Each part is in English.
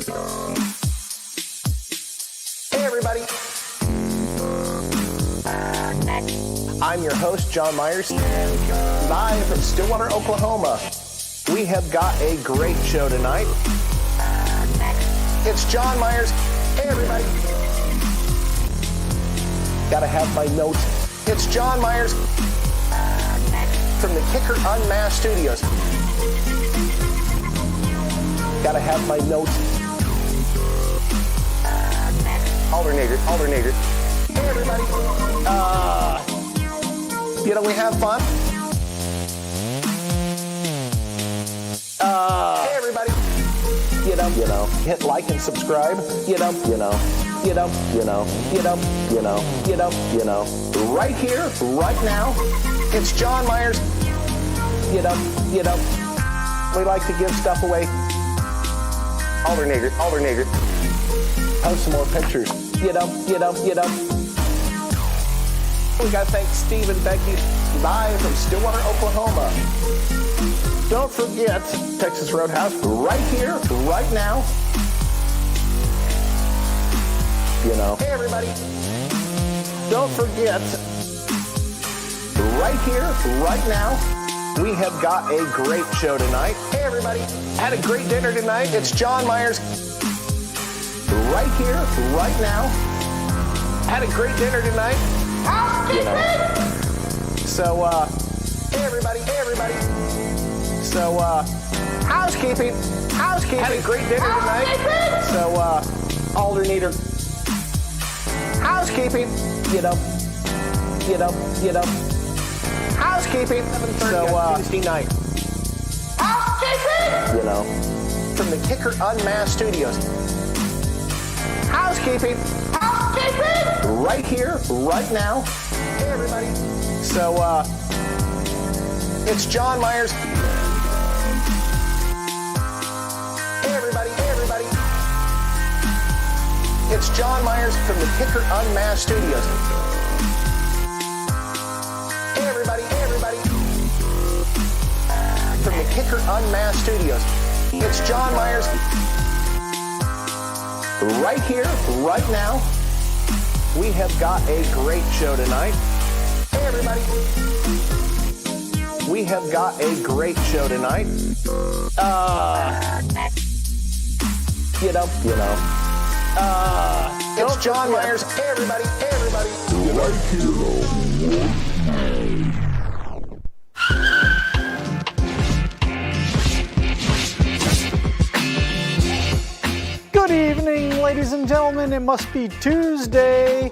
Hey everybody, I'm your host, John Myers, live from Stillwater, Oklahoma. We have got a great show tonight. It's John Myers. Hey everybody. Gotta have my notes. It's John Myers from the Kicker UnMasked studios. Gotta have my notes. Alternator. Hey everybody. We have fun. Hey everybody. Hit like and subscribe. Right here, right now. It's John Myers. We like to give stuff away. Alternator. Post some more pictures. We got to thank Steve and Becky live from Stillwater, Oklahoma. Don't forget Texas Roadhouse right here, right now. Hey everybody. Don't forget right here, right now. We have got a great show tonight. Hey everybody. Had a great dinner tonight. It's John Myers. Right here, right now. Had a great dinner tonight. So, hey everybody. So, housekeeping. Had a great dinner tonight. So, alternator. Housekeeping. Housekeeping. So, Tuesday night. Housekeeping. From the Kicker UnMasked studios. Housekeeping. Right here, right now. Hey everybody. So, it's John Myers. Hey everybody. It's John Myers from the Kicker UnMasked studios. Hey everybody. From the Kicker UnMasked studios. It's John Myers. Right here, right now. We have got a great show tonight. Hey everybody. We have got a great show tonight. It's John Myers. Hey everybody. Right here. Good evening, ladies and gentlemen. It must be Tuesday,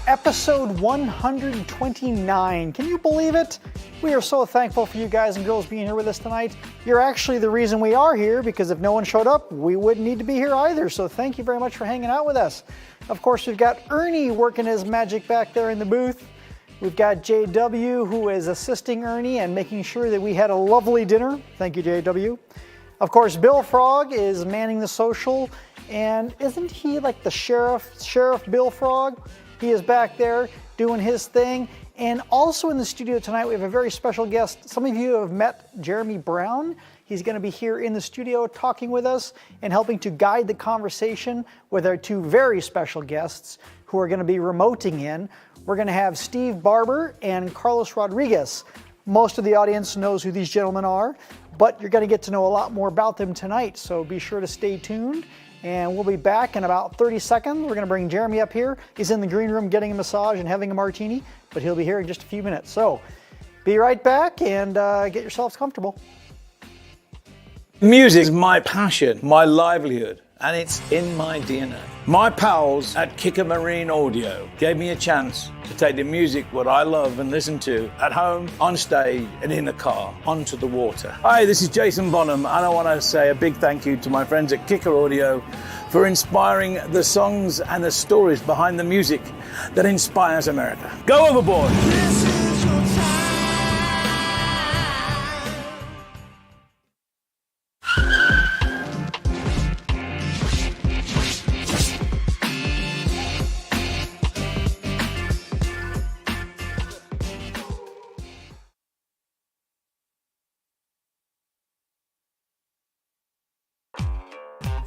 episode 129. Can you believe it? We are so thankful for you guys and girls being here with us tonight. You're actually the reason we are here, because if no one showed up, we wouldn't need to be here either. So thank you very much for hanging out with us. Of course, we've got Ernie working his magic back there in the booth. We've got JW, who is assisting Ernie and making sure that we had a lovely dinner. Thank you, JW. Of course, Bill Frog is manning the social, and isn't he like the Sheriff Bill Frog? He is back there doing his thing. And also in the studio tonight, we have a very special guest. Some of you have met Jeremy Brown. He's going to be here in the studio talking with us and helping to guide the conversation with our two very special guests who are going to be remoting in. We're going to have Steve Barber and Carlos Rodriguez. Most of the audience knows who these gentlemen are, but you're going to get to know a lot more about them tonight, so be sure to stay tuned. And we'll be back in about 30 seconds. We're going to bring Jeremy up here. He's in the green room getting a massage and having a martini, but he'll be here in just a few minutes. So be right back and get yourselves comfortable. Music is my passion, my livelihood, and it's in my DNA. My pals at Kicker Marine Audio gave me a chance to take the music, what I love and listen to, at home, on stage, and in the car, onto the water. Hi, this is Jason Bonham, and I want to say a big thank you to my friends at Kicker Audio for inspiring the songs and the stories behind the music that inspires America. Go overboard!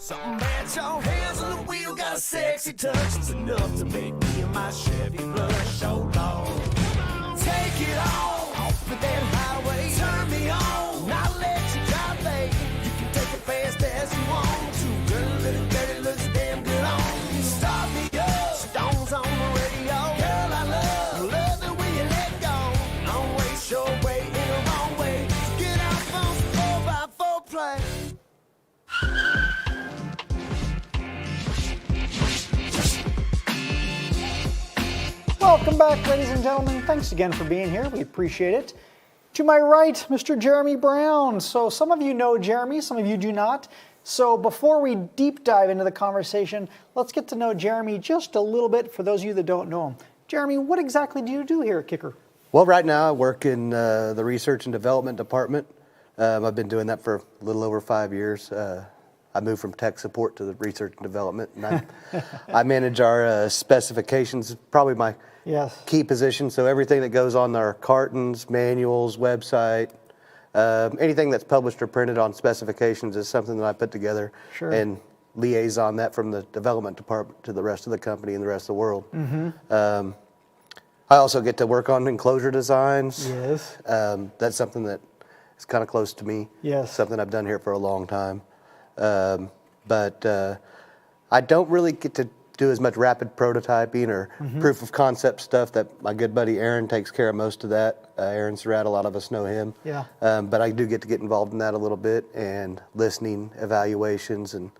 Something about your hands on the wheel, got a sexy touch. It's enough to make me and my Chevy blush. So long. Take it off with that highway. Turn me on, I'll let you drive, baby. You can take it fast as you want to. Girl, little dirty looks damn good on you. Start me up, Stones on the radio. Girl, I love the way you let go. Don't waste your way in the wrong way. Get off on some 4x4 play. Welcome back, ladies and gentlemen. Thanks again for being here. We appreciate it. To my right, Mr. Jeremy Brown. So some of you know Jeremy, some of you do not. So before we deep dive into the conversation, let's get to know Jeremy just a little bit for those of you that don't know him. Jeremy, what exactly do you do here at Kicker? Well, right now I work in the research and development department. I've been doing that for a little over 5 years. I moved from tech support to the research and development, and I manage our specifications, probably my key position. So everything that goes on our cartons, manuals, website, anything that's published or printed on specifications is something that I put together and liaison that from the development department to the rest of the company and the rest of the world. I also get to work on enclosure designs. Yes. That's something that is kind of close to me. Yes. Something I've done here for a long time. But I don't really get to do as much rapid prototyping or proof of concept stuff. That my good buddy Aaron takes care of most of that. Aaron Surratt, a lot of us know him. Yeah. But I do get to get involved in that a little bit and listening, evaluations, and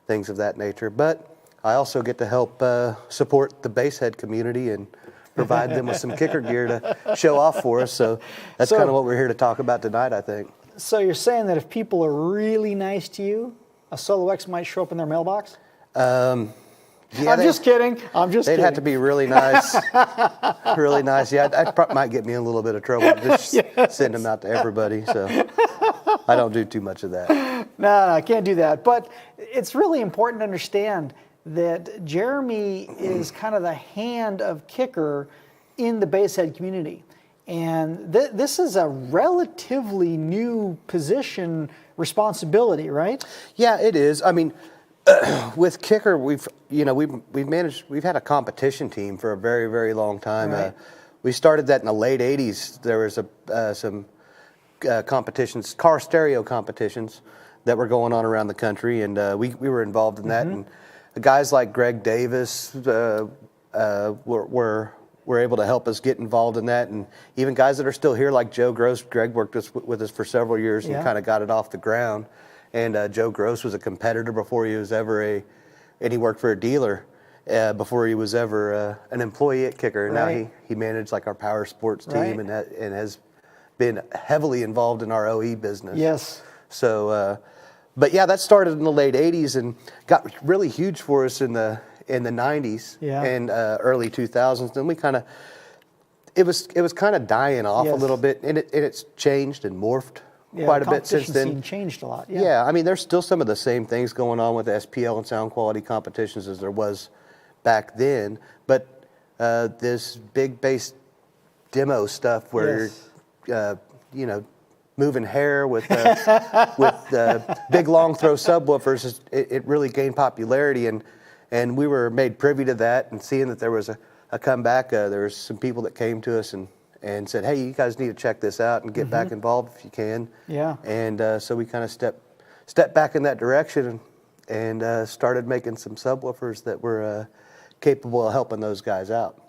things of that nature. But I also get to help support the basehead community and provide them with some kicker gear to show off for us. So that's kind of what we're here to talk about tonight, I think. So you're saying that if people are really nice to you, a SoloX might show up in their mailbox? Yeah, I'm just kidding. I'm just kidding. They'd have to be really nice. Really nice. Yeah, that might get me in a little bit of trouble. Just send them out to everybody. So I don't do too much of that. No, I can't do that. But it's really important to understand that Jeremy is kind of the hand of Kicker in the basehead community. And this is a relatively new position responsibility, right? Yeah, it is. I mean, with Kicker, we've had a competition team for a very, very long time. Right. We started that in the late '80s. There was some competitions, car stereo competitions, that were going on around the country, and we were involved in that. And guys like Greg Davis were able to help us get involved in that, and even guys that are still here, like Joe Gross. Greg worked with us for several years and kind of got it off the ground. And Joe Gross was a competitor before he was ever and he worked for a dealer before he was ever an employee at Kicker. Right. Now he managed like our power sports team and has been heavily involved in our OE business. Yes. So, but yeah, that started in the late '80s and got really huge for us in the '90s and early 2000s. Then we it was kind of dying off a little bit, and it's changed and morphed quite a bit since then. Competition scene changed a lot. Yeah, I mean, there's still some of the same things going on with SPL and sound quality competitions as there was back then, but this big bass demo stuff where you're, moving hair with big long throw subwoofers, it really gained popularity, and we were made privy to that, and seeing that there was a comeback. There was some people that came to us and said, hey, you guys need to check this out and get back involved if you can. Yeah. And so we kind of stepped back in that direction and started making some subwoofers that were capable of helping those guys out.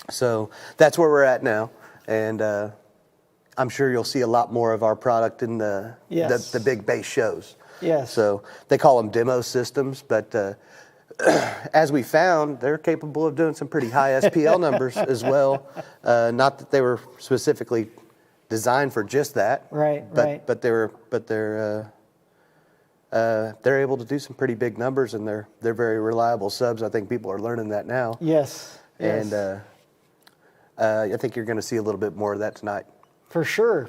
So that's where we're at now, and I'm sure you'll see a lot more of our product in the big bass shows. Yes. So they call them demo systems, but as we found, they're capable of doing some pretty high SPL numbers as well. Not that they were specifically designed for just that. Right. But they're able to do some pretty big numbers, and they're very reliable subs. I think people are learning that now. Yes. And I think you're going to see a little bit more of that tonight. For sure.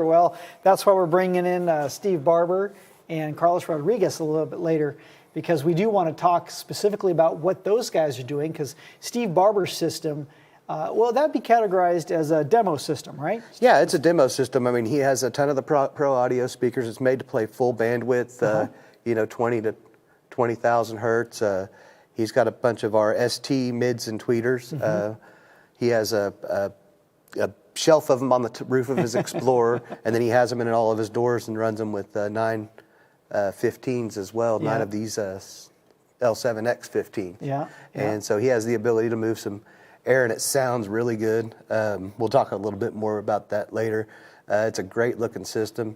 Well, that's why we're bringing in Steve Barber and Carlos Rodriguez a little bit later, because we do want to talk specifically about what those guys are doing, because Steve Barber's system, that'd be categorized as a demo system, right? Yeah, it's a demo system. I mean, he has a ton of the pro audio speakers. It's made to play full bandwidth, 20 to 20,000 hertz. He's got a bunch of our ST mids and tweeters. He has a shelf of them on the roof of his Explorer, and then he has them in all of his doors and runs them with 9 15s as well, 9 of these L7X 15. And so he has the ability to move some air, and it sounds really good. We'll talk a little bit more about that later. It's a great looking system.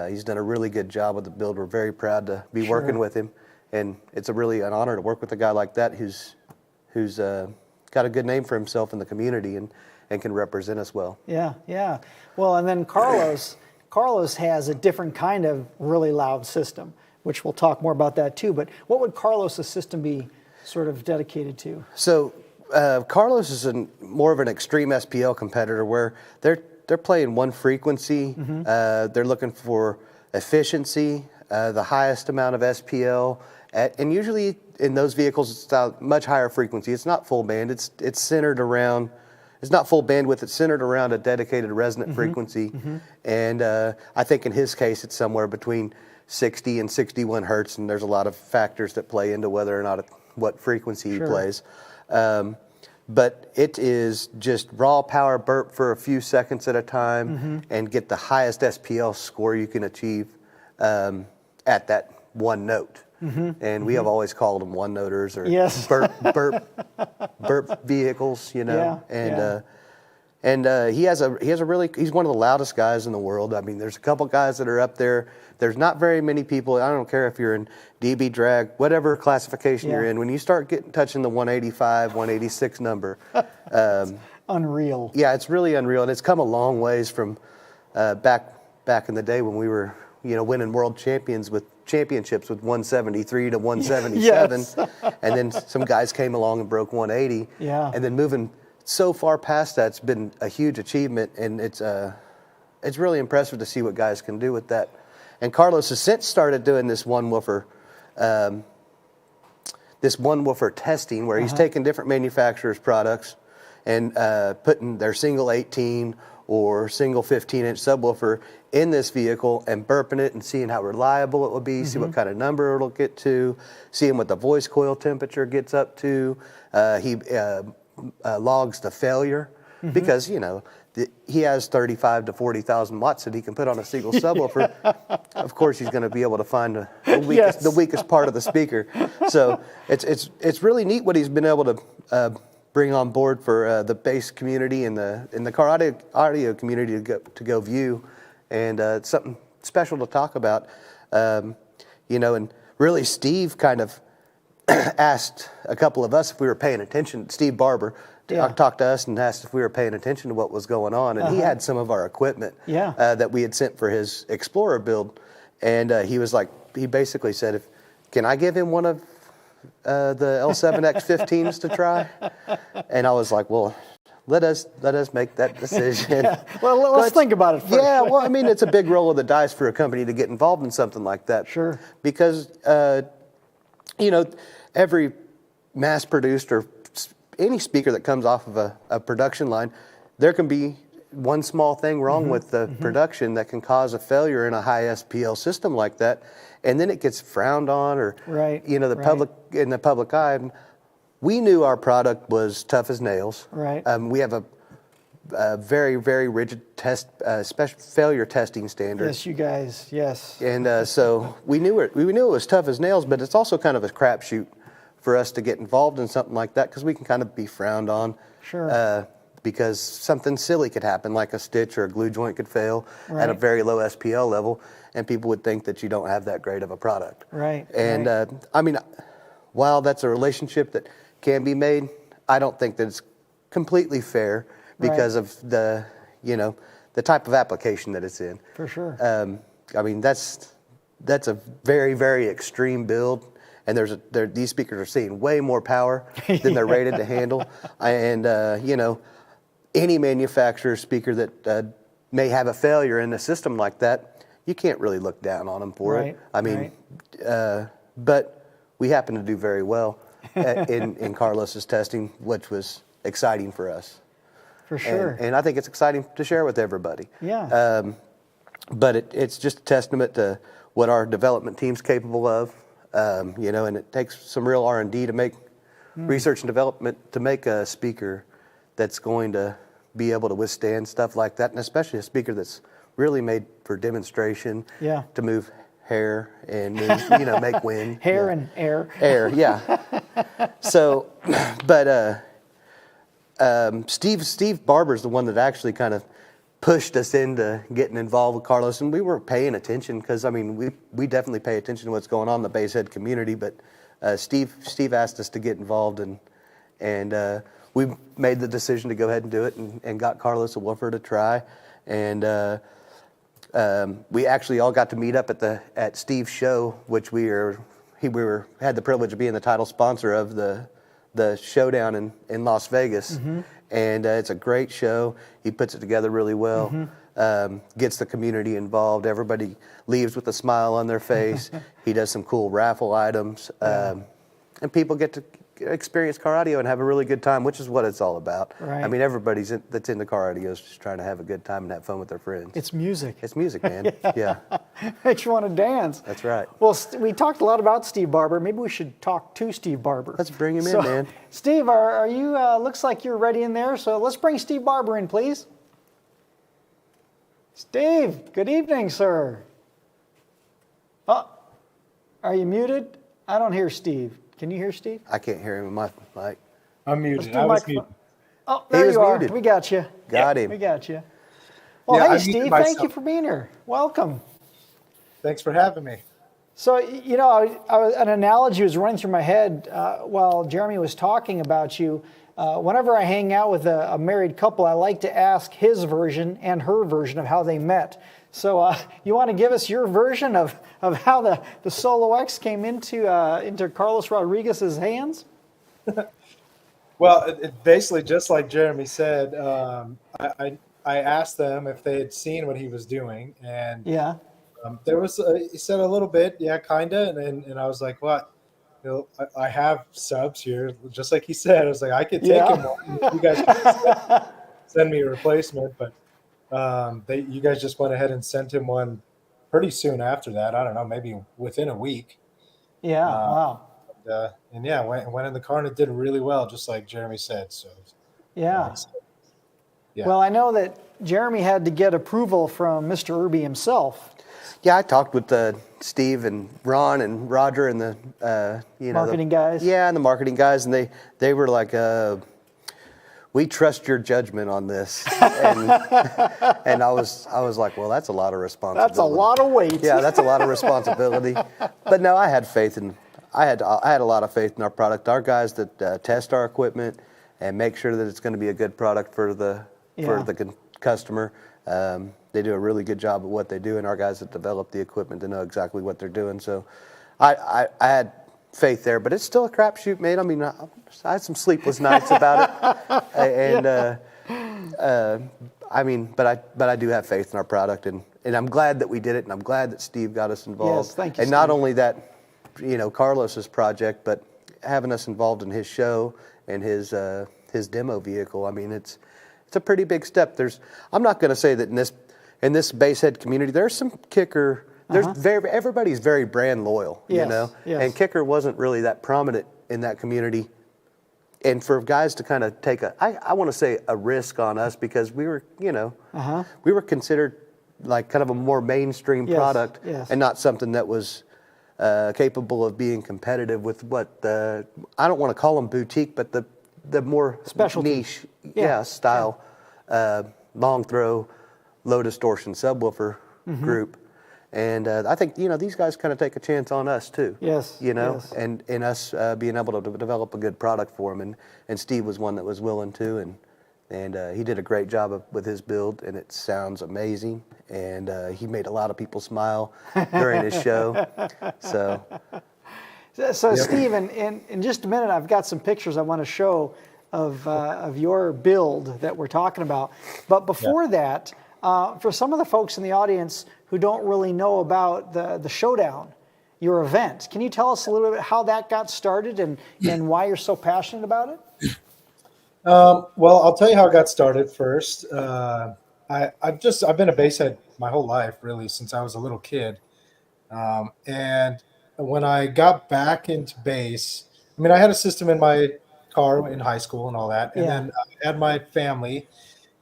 He's done a really good job with the build. We're very proud to be working with him, and it's really an honor to work with a guy like that who's got a good name for himself in the community and can represent us well. Yeah. Well, and then Carlos has a different kind of really loud system, which we'll talk more about that too. But what would Carlos's system be sort of dedicated to? So Carlos is more of an extreme SPL competitor where they're playing one frequency. They're looking for efficiency, the highest amount of SPL, and usually in those vehicles it's a much higher frequency. It's not full band. It's centered around. It's not full bandwidth. It's centered around a dedicated resonant frequency, and I think in his case it's somewhere between 60 and 61 hertz, and there's a lot of factors that play into whether or not what frequency he plays. But it is just raw power burp for a few seconds at a time and get the highest SPL score you can achieve at that one note. And we have always called them one-noters or burp vehicles, you know. He's one of the loudest guys in the world. I mean, there's a couple guys that are up there. There's not very many people. I don't care if you're in DB drag, whatever classification you're in. When you start touching the 185, 186 number, unreal. Yeah, it's really unreal, and it's come a long ways from back in the day when we were, winning world championships with 173 to 177, and then some guys came along and broke 180, and then moving so far past that's been a huge achievement, and it's really impressive to see what guys can do with that. And Carlos has since started doing this one woofer testing where he's taking different manufacturers' products and putting their single 18 or single 15-inch subwoofer in this vehicle and burping it and seeing how reliable it will be, see what kind of number it'll get to, seeing what the voice coil temperature gets up to. He logs the failure because, he has 35 to 40,000 watts that he can put on a single subwoofer. Of course, he's going to be able to find the weakest part of the speaker. So it's really neat what he's been able to bring on board for the bass community and the car audio community to go view, and it's something special to talk about. And really, Steve kind of asked a couple of us if we were paying attention. Steve Barber talked to us and asked if we were paying attention to what was going on, and he had some of our equipment that we had sent for his Explorer build, and he basically said, can I give him one of the L7X 15s to try? And I was like, well, let us make that decision. Well, let's think about it first. Yeah, well, I mean, it's a big roll of the dice for a company to get involved in something like that. Sure. Because every mass-produced or any speaker that comes off of a production line, there can be one small thing wrong with the production that can cause a failure in a high SPL system like that, and then it gets frowned on, or public in the public eye. We knew our product was tough as nails. Right. We have a very, very rigid special failure testing standard. Yes, you guys. Yes. And so we knew it was tough as nails, but it's also kind of a crapshoot for us to get involved in something like that because we can kind of be frowned on. Sure. Because something silly could happen, like a stitch or a glue joint could fail at a very low SPL level, and people would think that you don't have that great of a product. Right. And I mean, while that's a relationship that can be made, I don't think that it's completely fair because of the type of application that it's in. For sure. I mean, that's a very, very extreme build. And these speakers are seeing way more power than they're rated to handle. And, any manufacturer's speaker that may have a failure in a system like that, you can't really look down on them for it. I mean, but we happen to do very well in Carlos's testing, which was exciting for us. For sure. And I think it's exciting to share with everybody. Yeah. But it's just a testament to what our development team's capable of. And it takes some real R&D to make research and development to make a speaker that's going to be able to withstand stuff like that, and especially a speaker that's really made for demonstration, to move hair and move, make wind. Hair and air. Air, yeah. So, but Steve Barber's the one that actually kind of pushed us into getting involved with Carlos, and we were paying attention because, we definitely pay attention to what's going on in the Basehead community, but Steve asked us to get involved, and we made the decision to go ahead and do it, and got Carlos a woofer to try, and we actually all got to meet up at Steve's show, which we had the privilege of being the title sponsor of the showdown in Las Vegas. And it's a great show. He puts it together really well, gets the community involved. Everybody leaves with a smile on their face. He does some cool raffle items, and people get to experience car audio and have a really good time, which is what it's all about. Right. Everybody that's into car audio is just trying to have a good time and have fun with their friends. It's music. It's music, man. Yeah. Makes you want to dance. That's right. Well, we talked a lot about Steve Barber. Maybe we should talk to Steve Barber. Let's bring him in, man. Steve, are you, looks like you're ready in there, so let's bring Steve Barber in, please. Steve, good evening, sir. Oh, are you muted? I don't hear Steve. Can you hear Steve? I can't hear him in my mic. I'm muted. I was muted. Oh, there you are. Muted. We got you. Got him. We got you. Well, Yeah, hey, I Steve, muted thank myself. you for being here. Welcome. Thanks for having me. So, an analogy was running through my head while Jeremy was talking about you. Whenever I hang out with a married couple, I like to ask his version and her version of how they met. So you want to give us your version of how the SoloX came into Carlos Rodriguez's hands? Well, it basically, just like Jeremy said, I asked them if they had seen what he was doing, and there was he said a little bit, kinda, and I was like, what? I have subs here, just like he said. I was like, I could take him one. You guys can send me a replacement, but you guys just went ahead and sent him one pretty soon after that. I don't know, maybe within a week. Yeah, wow. Went in the car and it did really well, just like Jeremy said. So yeah. Yeah. Well, I know that Jeremy had to get approval from Mr. Irby himself. Yeah, I talked with Steve and Ron and Roger and the Marketing guys. Yeah, and the marketing guys, and they were like, we trust your judgment on this, and I was like, well, that's a lot of responsibility. That's a lot of weight. Yeah, that's a lot of responsibility. But no, I had I had a lot of faith in our product. Our guys that test our equipment and make sure that it's going to be a good product for the customer. They do a really good job at what they do, and our guys that develop the equipment, they know exactly what they're doing. So I had faith there, but it's still a crapshoot, mate. I had some sleepless nights about it, and but I do have faith in our product, and I'm glad that we did it, and I'm glad that Steve got us involved. Yes, thank you, and not Steve. only that, Carlos's project, but having us involved in his show and his demo vehicle. It's a pretty big step. I'm not going to say that in this Basehead community, there's some kicker. Everybody's very brand loyal, Yes. and kicker wasn't really that prominent in that community. And for guys to kind of take I want to say a risk on us, because we were, we were considered like kind of a more mainstream product, and not something that was capable of being competitive with what I don't want to call them boutique, but the more Specialty. niche, style, long throw, low distortion subwoofer group. And I think, these guys kind of take a chance on us too. Yes. Yes. And us being able to develop a good product for them. And Steve was one that was willing to, and he did a great job with his build, and it sounds amazing. And he made a lot of people smile during his show. So Steve, in just a minute, I've got some pictures I want to show of your build that we're talking about. But before that, for some of the folks in the audience who don't really know about the Showdown, your event, can you tell us a little bit how that got started and why you're so passionate about it? Well, I'll tell you how it got started first. I've been a basshead my whole life, really, since I was a little kid. And when I got back into bass, I mean, I had a system in my car in high school and all that, and then I had my family,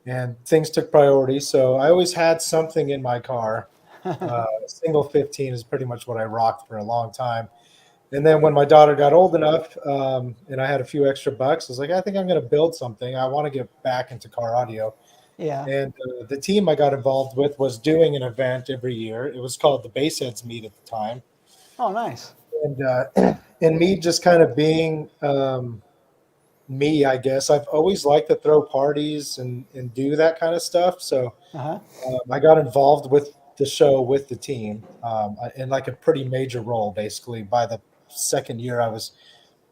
and things took priority. So I always had something in my car. Single 15 is pretty much what I rocked for a long time. And then when my daughter got old enough, and I had a few extra bucks, I was like, I think I'm going to build something. I want to get back into car audio. Yeah. And the team I got involved with was doing an event every year. It was called the Bassheads Meet at the time. Oh, nice. And me just kind of being me, I guess. I've always liked to throw parties and do that kind of stuff. So I got involved with the show with the team in like a pretty major role, basically. By the second year, I was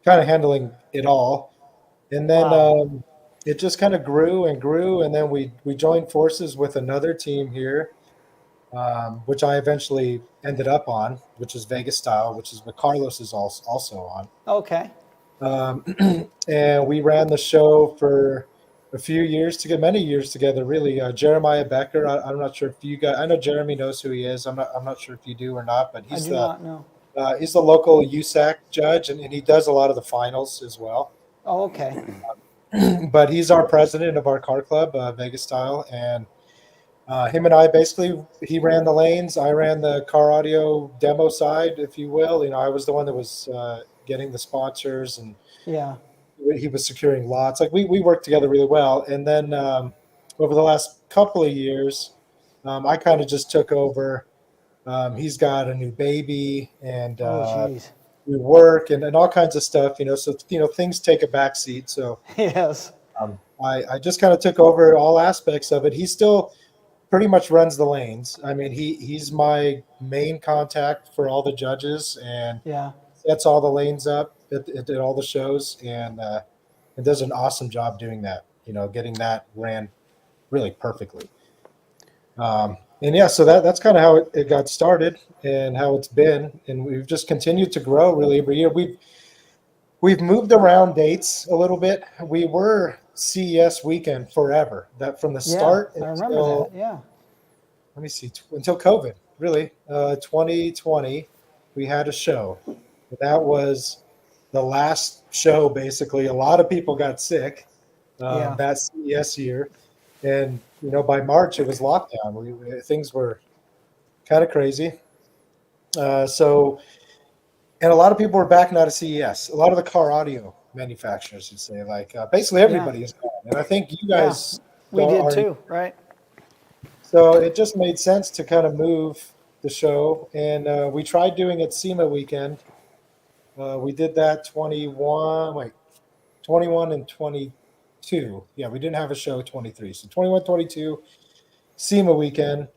kind of handling it all. And then it just kind of grew and grew. And then we joined forces with another team here, which I eventually ended up on, which is Vegas Style, which is what Carlos is also on. Okay. And we ran the show for a few years many years together, really. Jeremiah Becker, I'm not sure if you guys, I know Jeremy knows who he is. I'm not sure if you do or not, but he's he's the local USAC judge, and he does a lot of the finals as well. Oh, okay. But he's our president of our car club, Vegas Style, and him and I basically, he ran the lanes, I ran the car audio demo side, if you will. You know, I was the one that was getting the sponsors, and he was securing lots. Like we worked together really well. And then over the last couple of years, I kind of just took over. He's got a new baby, and we work and all kinds of stuff, you know. So, you know, things take a backseat. So yes, I just kind of took over all aspects of it. He still pretty much runs the lanes. I mean, he's my main contact for all the judges, and sets all the lanes up at all the shows, and does an awesome job doing that, you know, getting that ran really perfectly. And yeah, so that's kind of how it got started and how it's been, and we've just continued to grow really every year. We've moved around dates a little bit. We were CES weekend forever, that from the start I remember that. Let me see, until COVID, really. 2020, we had a show. That was the last show, basically. A lot of people got sick that CES year. And, you know, by March, it was lockdown. Things were kind of crazy. And a lot of people were backing out of CES. A lot of the car audio manufacturers, you'd say, like basically everybody is gone. And I think you guys we did too, right? So it just made sense to kind of move the show. And we tried doing it SEMA weekend. We did that 21 and 22. Yeah, we didn't have a show 23. So 21, 22, SEMA weekend,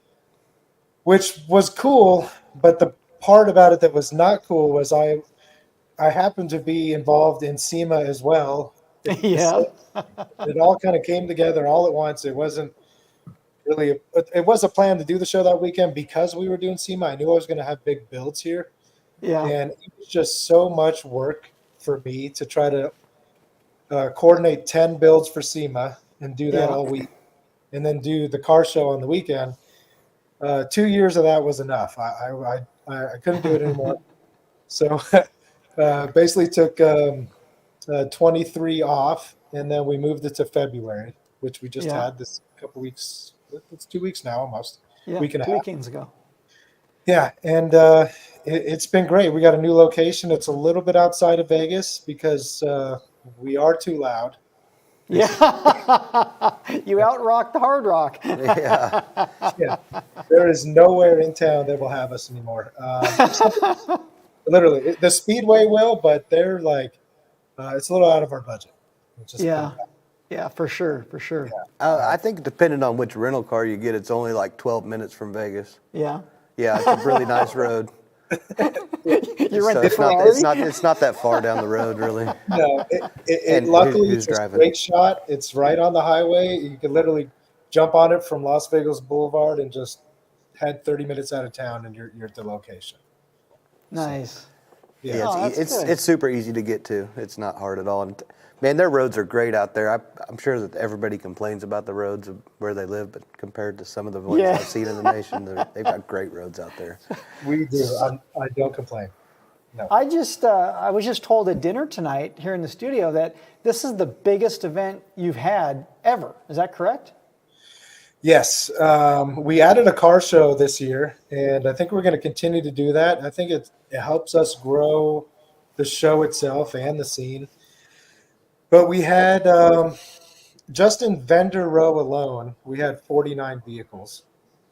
which was cool. But the part about it that was not cool was I happened to be involved in SEMA as well. Yeah. It all kind of came together all at once. It wasn't really, it was a plan to do the show that weekend because we were doing SEMA. I knew I was going to have big builds here. Yeah. And it was just so much work for me to try to coordinate 10 builds for SEMA and do that all week, and then do the car show on the weekend. 2 years of that was enough. I couldn't do it anymore. So basically took 23 off, and then we moved it to February, which we just had this couple weeks. It's 2 weeks now almost. Yeah, week and a 2 half. weekends ago. Yeah, and it's been great. We got a new location. It's a little bit outside of Vegas because we are too loud. Yeah, you out-rocked the Hard Rock. Yeah, there is nowhere in town that will have us anymore. Literally, the Speedway will, but they're like, it's a little out of our budget. Yeah, for sure. I think depending on which rental car you get, it's only like 12 minutes from Vegas. Yeah. Yeah, it's a really nice road. You rent the Ferrari? Ferrari? It's not that far down the road, really. No, And luckily who's it's driving? a great shot. It's right on the highway. You can literally jump on it from Las Vegas Boulevard and just head 30 minutes out of town, and you're at the location. Nice. Yeah, Oh, that's good. it's super easy to get to. It's not hard at all. And man, their roads are great out there. I'm sure that everybody complains about the roads of where they live, but compared to some of the ones I've seen in the nation, they've got great roads out there. We do. I don't complain. No. I was just told at dinner tonight here in the studio that this is the biggest event you've had ever. Is that correct? Yes. We added a car show this year, and I think we're going to continue to do that. I think it helps us grow the show itself and the scene. But we had, just in vendor row alone, we had 49 vehicles.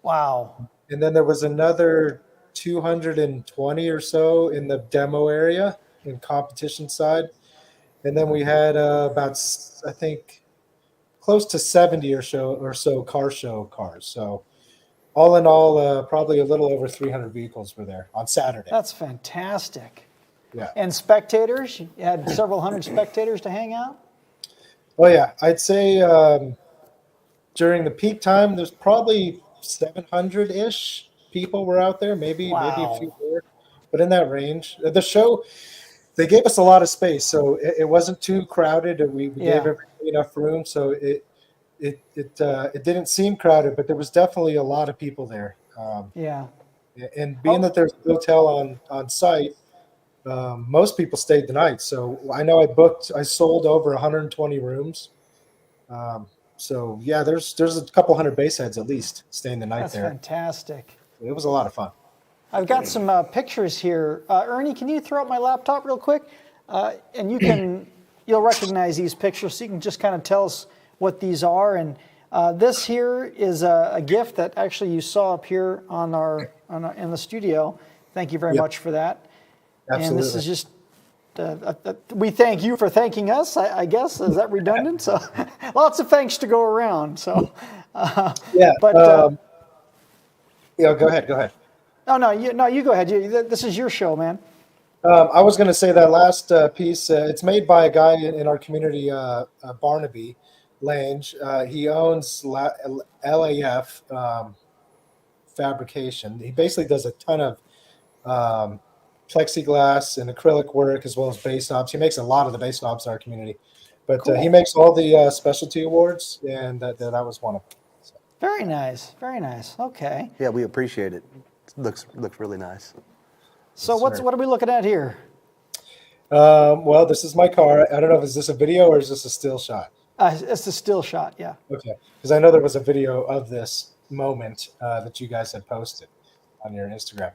Wow. And then there was another 220 or so in the demo area in competition side. And then we had about, I think, close to 70 or so car show cars. So all in all, probably a little over 300 vehicles were there on Saturday. That's fantastic. Yeah. And spectators? You had several hundred spectators to hang out? Oh, yeah. I'd say during the peak time, there's probably 700-ish people were out there, maybe a few more, but in that range. The show, they gave us a lot of space, so it wasn't too crowded. We gave everybody enough room, so it didn't seem crowded, but there was definitely a lot of people there. And being that there's a hotel on site, most people stayed the night. So I know I sold over 120 rooms. So yeah, there's a couple hundred base heads at least staying the night there. That's fantastic. It was a lot of fun. I've got some pictures here. Ernie, can you throw up my laptop real quick? And you'll recognize these pictures, so you can just kind of tell us what these are. And this here is a gift that actually you saw up here in the studio. Thank you very much for that. Absolutely. And this is just, we thank you for thanking us, I guess. Is that redundant? So lots of thanks to go around. So, yeah. But, yeah, go ahead. No, you go ahead. This is your show, man. I was going to say that last piece, it's made by a guy in our community, Barnaby Lange. He owns LAF Fabrication. He basically does a ton of plexiglass and acrylic work as well as base knobs. He makes a lot of the base knobs in our community. But cool. He makes all the specialty awards, and that was one of them. So. Very nice. Very nice. Okay. Yeah, we appreciate it. Looks really nice. So what are we looking at here? Well, this is my car. I don't know if is this a video or is this a still shot? It's a still shot, yeah. Okay, because I know there was a video of this moment that you guys had posted on your Instagram.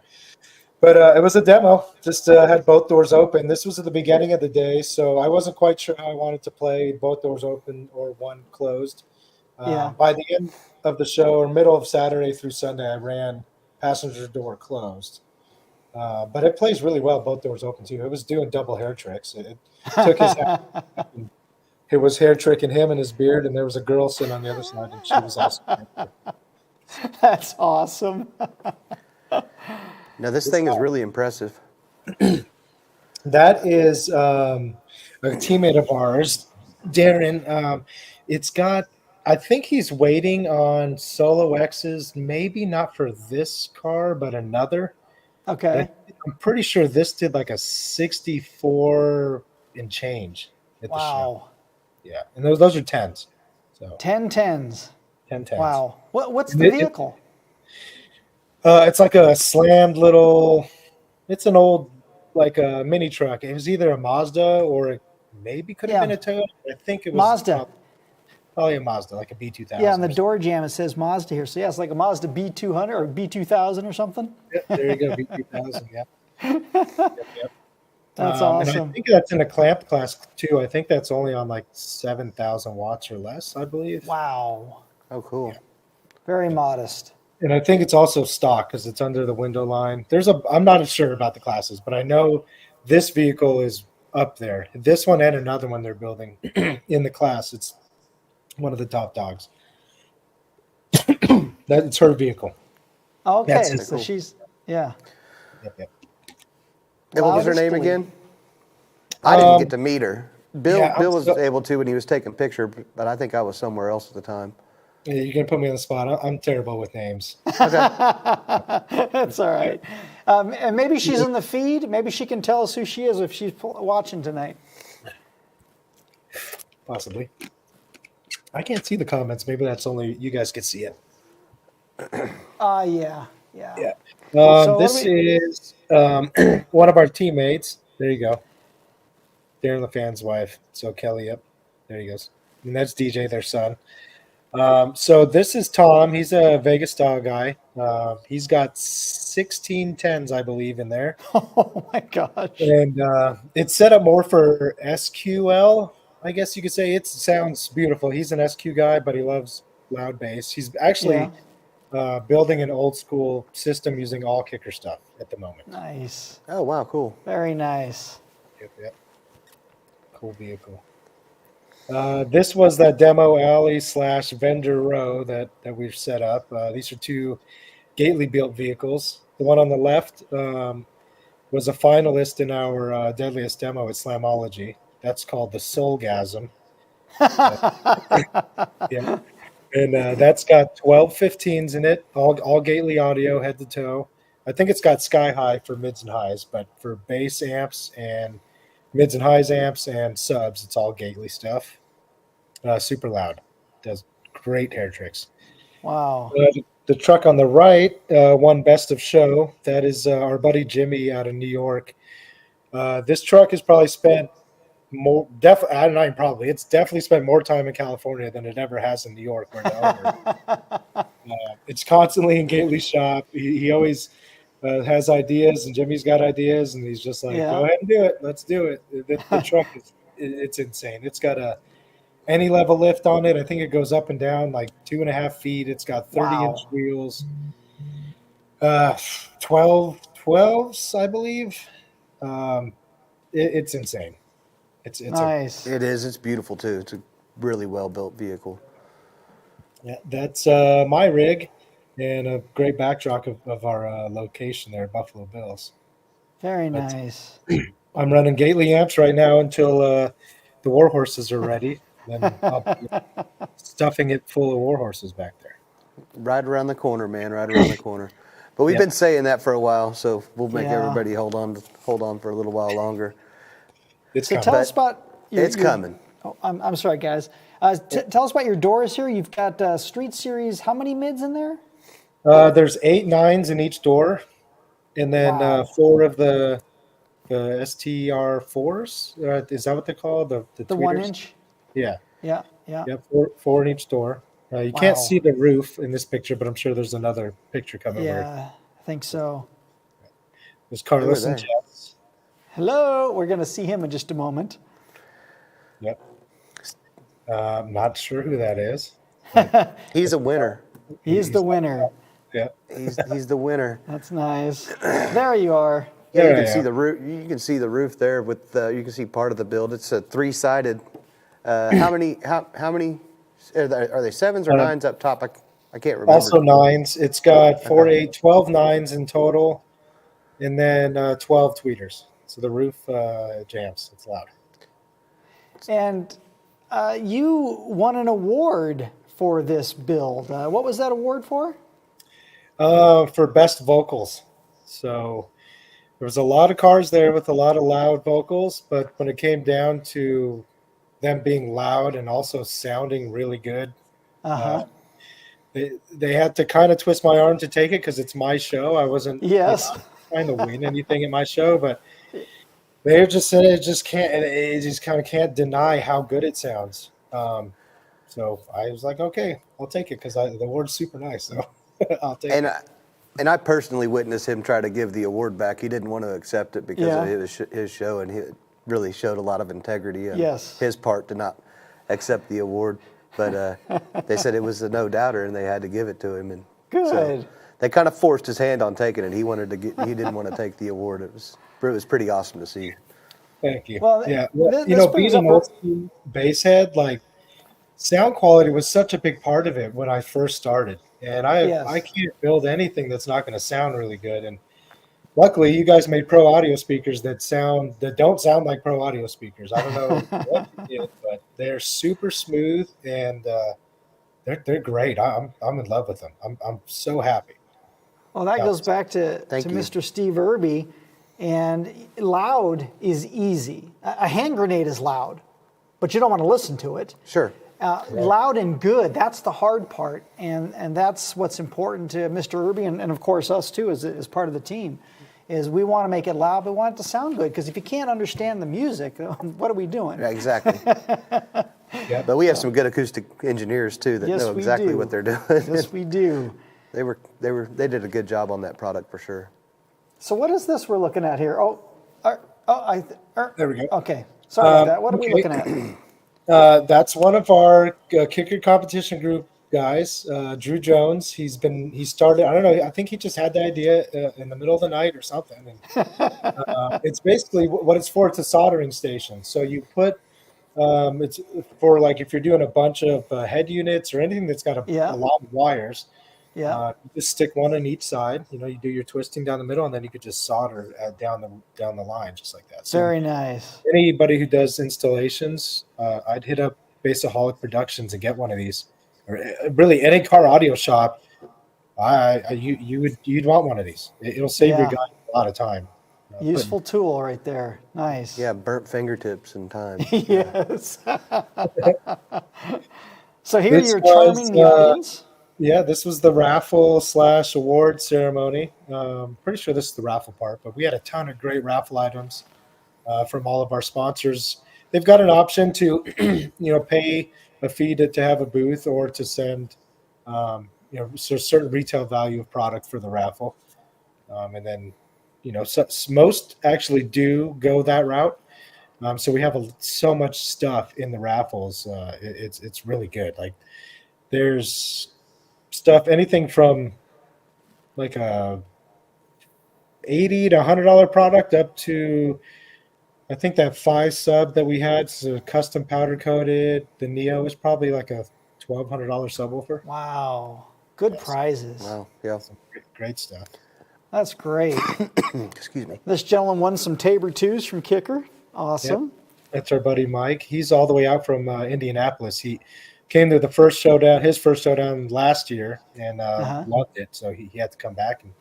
But it was a demo. Just had both doors open. This was at the beginning of the day, so I wasn't quite sure how I wanted to play both doors open or one closed. By the end of the show, or middle of Saturday through Sunday, I ran passenger door closed. But it plays really well, both doors open too. It was doing double hair tricks. It took his it was hair tricking him and his beard, and there was a girl sitting on the other side, and she was also That's awesome. Now this thing is really impressive. That is a teammate of ours, Darren. It's got, I think he's waiting on SoloX's, maybe not for this car, but another. Okay. I'm pretty sure this did like a 64 and change at the show. Yeah, and those are 10s. So 10 10s. 10 10s. Wow. What's the vehicle? It's like a slammed little. It's an old, like a mini truck. It was either a Mazda or it maybe could have been a Toyota. I think it was Mazda. Probably a Mazda, like a B2000. Yeah, on the door jamb it says Mazda here. So yeah, it's like a Mazda B200 or B2000 or something. Yep, there you go, B2000. Yeah. Yep. That's awesome. And I think that's in a clamp class too. I think that's only on like 7,000 watts or less, I believe. Wow. Oh, cool. Yeah. Very modest. And I think it's also stock because it's under the window line. I'm not sure about the classes, but I know this vehicle is up there. This one and another one they're building in the class. It's one of the top dogs. It's her vehicle. Okay, so she's Yep. And what was her name again? I didn't get to meet her. Bill was able to when he was taking picture, but I think I was somewhere else at the time. Yeah, you're gonna put me on the spot. I'm terrible with names. Okay. That's all right. And maybe she's in the feed. Maybe she can tell us who she is if she's watching tonight. Possibly. I can't see the comments. Maybe that's only you guys can see it. Yeah. Yeah. So This is one of our teammates. There you go. Darren LaFan's wife. So Kelly, yep. There he goes. And that's DJ, their son. So this is Tom. He's a Vegas style guy. He's got 16 10s, I believe, in there. Oh my gosh. And it's set up more for SQL, I guess you could say. It sounds beautiful. He's an SQ guy, but he loves loud bass. He's actually building an old school system using all kicker stuff at the moment. Nice. Oh, wow, cool. Very nice. Yep. Cool vehicle. This was that demo alley / vendor row that we've set up. These are two Gately built vehicles. The one on the left was a finalist in our deadliest demo at Slamology. That's called the Soulgasm. Yeah. And that's got 12 15s in it, all Gately audio head to toe. I think it's got sky high for mids and highs, but for bass amps and mids and highs amps and subs, it's all Gately stuff. Super loud. Does great hair tricks. Wow. The truck on the right won Best of Show. That is our buddy Jimmy out of New York. This truck has probably spent more, it's definitely spent more time in California than it ever has in New York. Where the owner, it's constantly in Gately's shop. He always has ideas, and Jimmy's got ideas, and he's just like, go ahead and do it. Let's do it. The truck it's insane. It's got any level lift on it. I think it goes up and down like 2.5 feet. It's got 30-inch wheels, 12s, I believe. It's insane. It's nice. It is. It's beautiful too. It's a really well built vehicle. Yeah, that's my rig, and a great backdrop of our location there, Buffalo Bills. Very nice. I'm running Gately amps right now until the war horses are ready. Then I'll be stuffing it full of war horses back there. Right around the corner, man. Right around the corner. But we've been saying that for a while, so we'll make everybody hold on for a little while longer. It's so coming. tell us about it's coming. Oh, I'm sorry, guys. Tell us about your doors here. You've got Street Series. How many mids in there? There's 8 9s in each door, and then 4 of the STR4s. Is that what they're called? The 1-inch. Yeah. Yeah. Four in each door. You can't see the roof in this picture, but I'm sure there's another picture coming. Yeah, I think so. There's Carlos and Jess. Hello. We're going to see him in just a moment. Yep. I'm not sure who that is. He's a winner. He's the winner. Yeah. He's the winner. That's nice. There you are. Yeah, you can see the roof. You can see the roof there with. You can see part of the build. It's a 3-sided. How many? Are they 7s or 9s up top? I can't remember. Also 9s. It's got 4, 8, 12 9s in total, and then 12 tweeters. So the roof jams. It's loud. And you won an award for this build. What was that award for? For best vocals. So there was a lot of cars there with a lot of loud vocals, but when it came down to them being loud and also sounding really good, they had to kind of twist my arm to take it because it's my show. I wasn't trying to win anything at my show, but they just said it just kind of can't deny how good it sounds. So I was like, okay, I'll take it because the award's super nice. So I'll take it. And I personally witnessed him try to give the award back. He didn't want to accept it because of his show, and he really showed a lot of integrity on his part to not accept the award. But they said it was a no-doubter, and they had to give it to him. And good. So they kind of forced his hand on taking it. He didn't want to take the award. It was pretty awesome to see. Thank you. Well, being an old school bass head, like sound quality was such a big part of it when I first started. And I can't build anything that's not going to sound really good. And luckily, you guys made pro audio speakers that don't sound like pro audio speakers. I don't know what you did, but they're super smooth and they're great. I'm in love with them. I'm so happy. Well, that goes back to Mr. Steve Irby. And loud is easy. A hand grenade is loud, but you don't want to listen to it. Sure. Loud and good, that's the hard part. And that's what's important to Mr. Irby and of course us too as part of the team, is we want to make it loud, but we want it to sound good. Because if you can't understand the music, what are we doing? Yeah, exactly. But we have some good acoustic engineers too that know exactly what they're doing. Yes, we do. They did a good job on that product for sure. So what is this we're looking at here? There we go. Okay, sorry about that. What are we looking at? That's one of our kicker competition group guys, Drew Jones. He started, I don't know, I think he just had the idea in the middle of the night or something. And, it's basically what it's for. It's a soldering station. So you put, it's for like if you're doing a bunch of head units or anything that's got a lot of wires. Yeah. You just stick one on each side. You do your twisting down the middle, and then you could just solder down the line just like that. So very nice. Anybody who does installations, I'd hit up Bassaholic Productions and get one of these. Or really, any car audio shop, you'd want one of these. It'll save your guy a lot of time. Useful tool right there. Nice. Yeah, burnt fingertips and time. Yes. So here you're charming the audience. Yeah, this was the raffle/award ceremony. Pretty sure this is the raffle part, but we had a ton of great raffle items from all of our sponsors. They've got an option to, pay a fee to have a booth or to send, so a certain retail value of product for the raffle. And then, most actually do go that route. So we have so much stuff in the raffles. It's really good. Like there's stuff, anything from like a $80 to $100 product up to, I think that 5 sub that we had is a custom powder coated. The Neo is probably like a $1,200 subwoofer. Wow, good prizes. Wow, yeah, some great stuff. That's great. Excuse me. This gentleman won some Tabor 2s from Kicker. Awesome. Yep. That's our buddy Mike. He's all the way out from Indianapolis. He came to his first showdown last year, and loved it. So he had to come back, and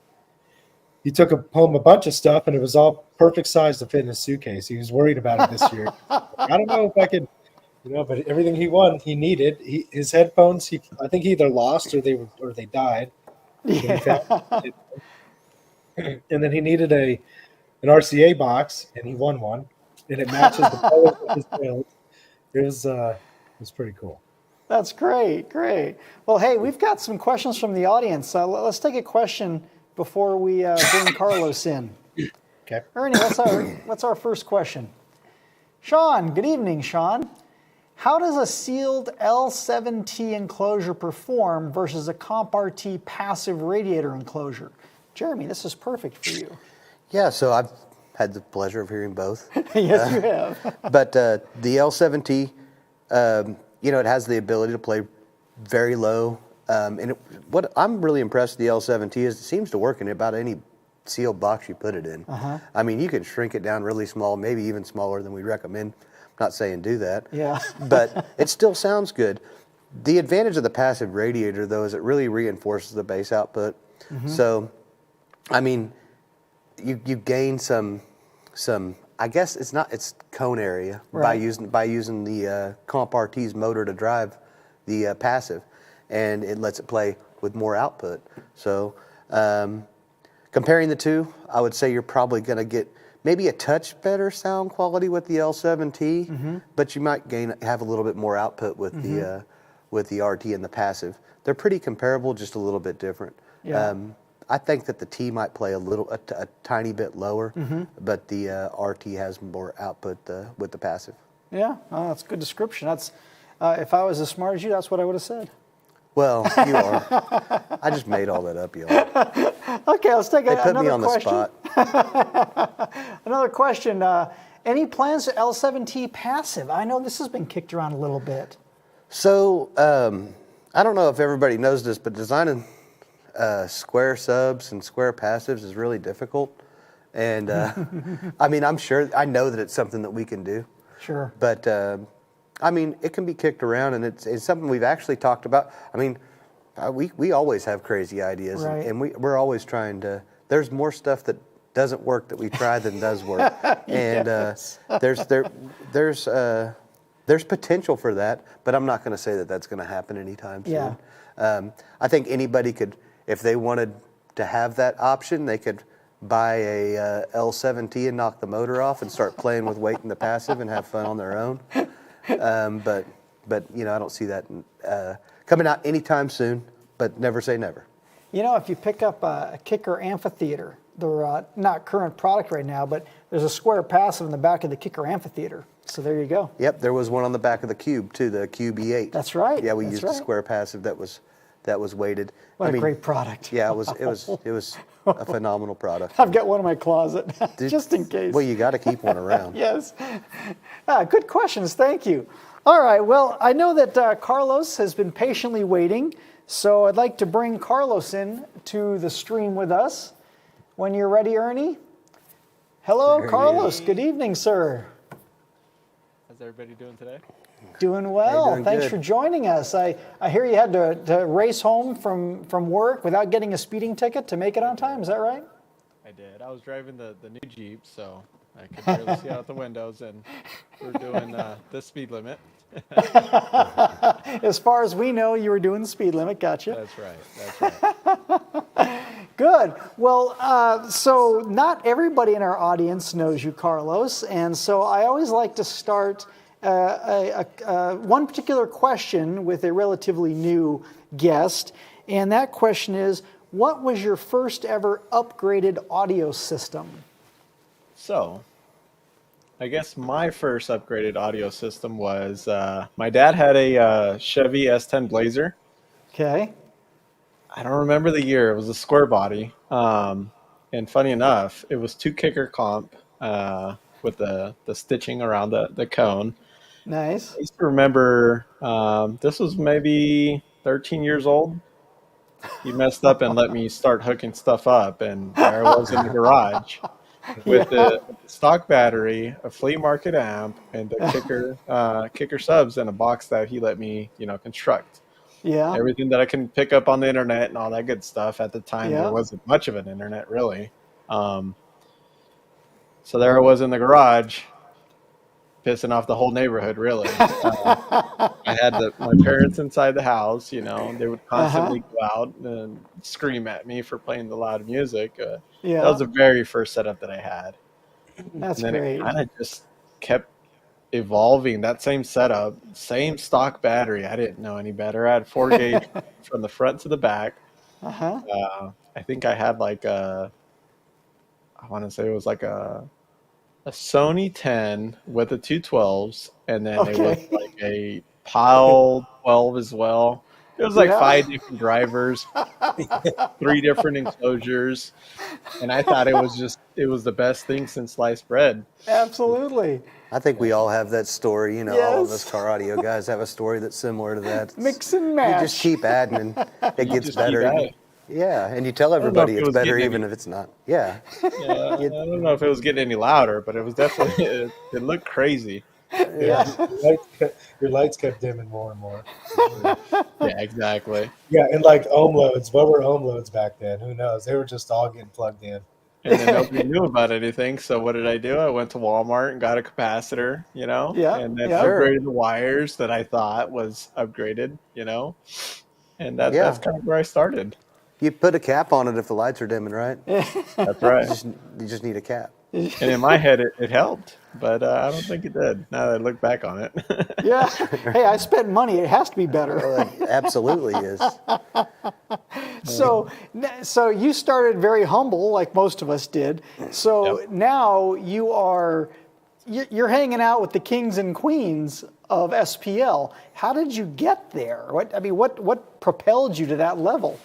he took home a bunch of stuff, and it was all perfect size to fit in his suitcase. He was worried about it this year. I don't know if I could, but everything he won, he needed. His headphones, I think he either lost or they died. Yeah. And then he needed an RCA box, and he won one, and it matches the color of his build. It was pretty cool. That's great. Well, hey, we've got some questions from the audience. Let's take a question before we bring Carlos in. Okay. Ernie, what's our first question? Sean, good evening, Sean. How does a sealed L7T enclosure perform versus a Comp RT passive radiator enclosure? Jeremy, this is perfect for you. Yeah, so I've had the pleasure of hearing both. Yes, you have. But the L7T, it has the ability to play very low. And what I'm really impressed with the L7T is it seems to work in about any sealed box you put it in. I mean, you can shrink it down really small, maybe even smaller than we recommend. I'm not saying do that. Yeah. But it still sounds good. The advantage of the passive radiator, though, is it really reinforces the bass output. So, I mean, you gain some I guess it's cone area by using the Comp RT's motor to drive the passive, and it lets it play with more output. So comparing the two, I would say you're probably going to get maybe a touch better sound quality with the L7T, but you might have a little bit more output with the RT and the passive. They're pretty comparable, just a little bit different. Yeah. I think that the T might play a tiny bit lower, but the RT has more output with the passive. Yeah, that's a good description. That's if I was as smart as you, that's what I would have said. Well, you are. I just made all that up, y'all. Okay, let's take another question. They put me on the spot. Another question. Any plans to L7T passive? I know this has been kicked around a little bit. So, I don't know if everybody knows this, but designing square subs and square passives is really difficult. And, I mean, I know that it's something that we can do. Sure. But, I mean, it can be kicked around, and it's something we've actually talked about. I mean, we always have crazy ideas, right. and we're always trying to. There's more stuff that doesn't work that we try than does work, and Yes. there's potential for that, but I'm not going to say that that's going to happen anytime soon. Yeah. I think anybody could, if they wanted to have that option, they could buy a L7T and knock the motor off and start playing with weight in the passive and have fun on their own. But I don't see that coming out anytime soon. But never say never. If you pick up a Kicker Amphitheater, they're not current product right now, but there's a square passive in the back of the Kicker Amphitheater. So there you go. Yep, there was one on the back of the Cube too, the Cube E8. That's right. Yeah, we used a square passive that was weighted. What a great product. Yeah, it was a phenomenal product. I've got one in my closet just in case. Well, you got to keep one around. Yes. Good questions. Thank you. All right. Well, I know that Carlos has been patiently waiting, so I'd like to bring Carlos in to the stream with us. When you're ready, Ernie. Hello, Carlos. Good evening, sir. How's everybody doing today? Doing well. Doing Thanks good. for joining us. I hear you had to race home from work without getting a speeding ticket to make it on time. Is that right? I did. I was driving the new Jeep, so I could barely see out the windows, and we're doing the speed limit. As far as we know, you were doing the speed limit. Gotcha. That's right. Good. Well, so not everybody in our audience knows you, Carlos, and so I always like to start one particular question with a relatively new guest, and that question is, what was your first ever upgraded audio system? So, I guess my first upgraded audio system was my dad had a Chevy S10 Blazer. Okay. I don't remember the year. It was a square body. And funny enough, it was 2 kicker comp with the stitching around the cone. Nice. I used to remember this was maybe 13 years old. He messed up and let me start hooking stuff up, and there I was in the garage with the stock battery, a flea market amp, and the kicker subs in a box that he let me, construct. Yeah. Everything that I can pick up on the internet and all that good stuff. At the time, Yeah. there wasn't much of an internet, really. So there I was in the garage, pissing off the whole neighborhood, really. I had my parents inside the house, they would constantly go out and scream at me for playing the loud music. That was the very first setup that I had. That's and then great. it kind of just kept evolving. That same setup, same stock battery. I didn't know any better. I had 4 gauge from the front to the back. I think I had I want to say it was like a Sony 10 with the 212s, and then it was like a Pile 12 as well. It was like 5 different drivers, 3 different enclosures, and I thought it was the best thing since sliced bread. Absolutely. I think we all have that story. All of us car audio guys have a story that's similar to that. Mix and match. You just keep adding, and it gets just better. keep adding. Yeah, and you tell everybody if it it's was better getting even if it's not. Yeah. I don't know if it was getting any louder, but it was definitely it looked crazy. Yeah. Your lights kept dimming more and more. Yeah, exactly. Yeah, and like ohm loads. What were ohm loads back then? Who knows? They were just all getting plugged in. And then nobody knew about anything. So what did I do? I went to Walmart and got a capacitor, and then upgraded the wires that I thought was upgraded, and that's kind of where I started. You put a cap on it if the lights are dimming, right? That's right. You just need a cap. And in my head, it helped, but I don't think it did. Now that I look back on it. Yeah. Hey, I spent money. It has to be better. Well, it absolutely is. So you started very humble, like most of us did. So now you're hanging out with the kings and queens of SPL. How did you get there? What propelled you to that level?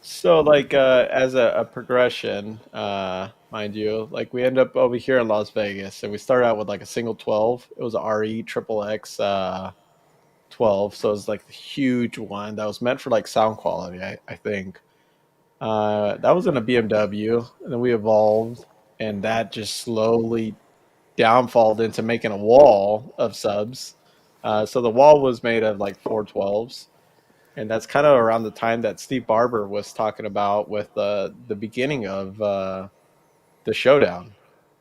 So as a progression, mind you, we end up over here in Las Vegas, and we started out with a single 12. It was a RE triple X 12, so it was the huge one that was meant for sound quality, I think. That was in a BMW, and then we evolved, and that just slowly downfalled into making a wall of subs. So the wall was made of 412s. And that's kind of around the time that Steve Barber was talking about with the beginning of the Showdown,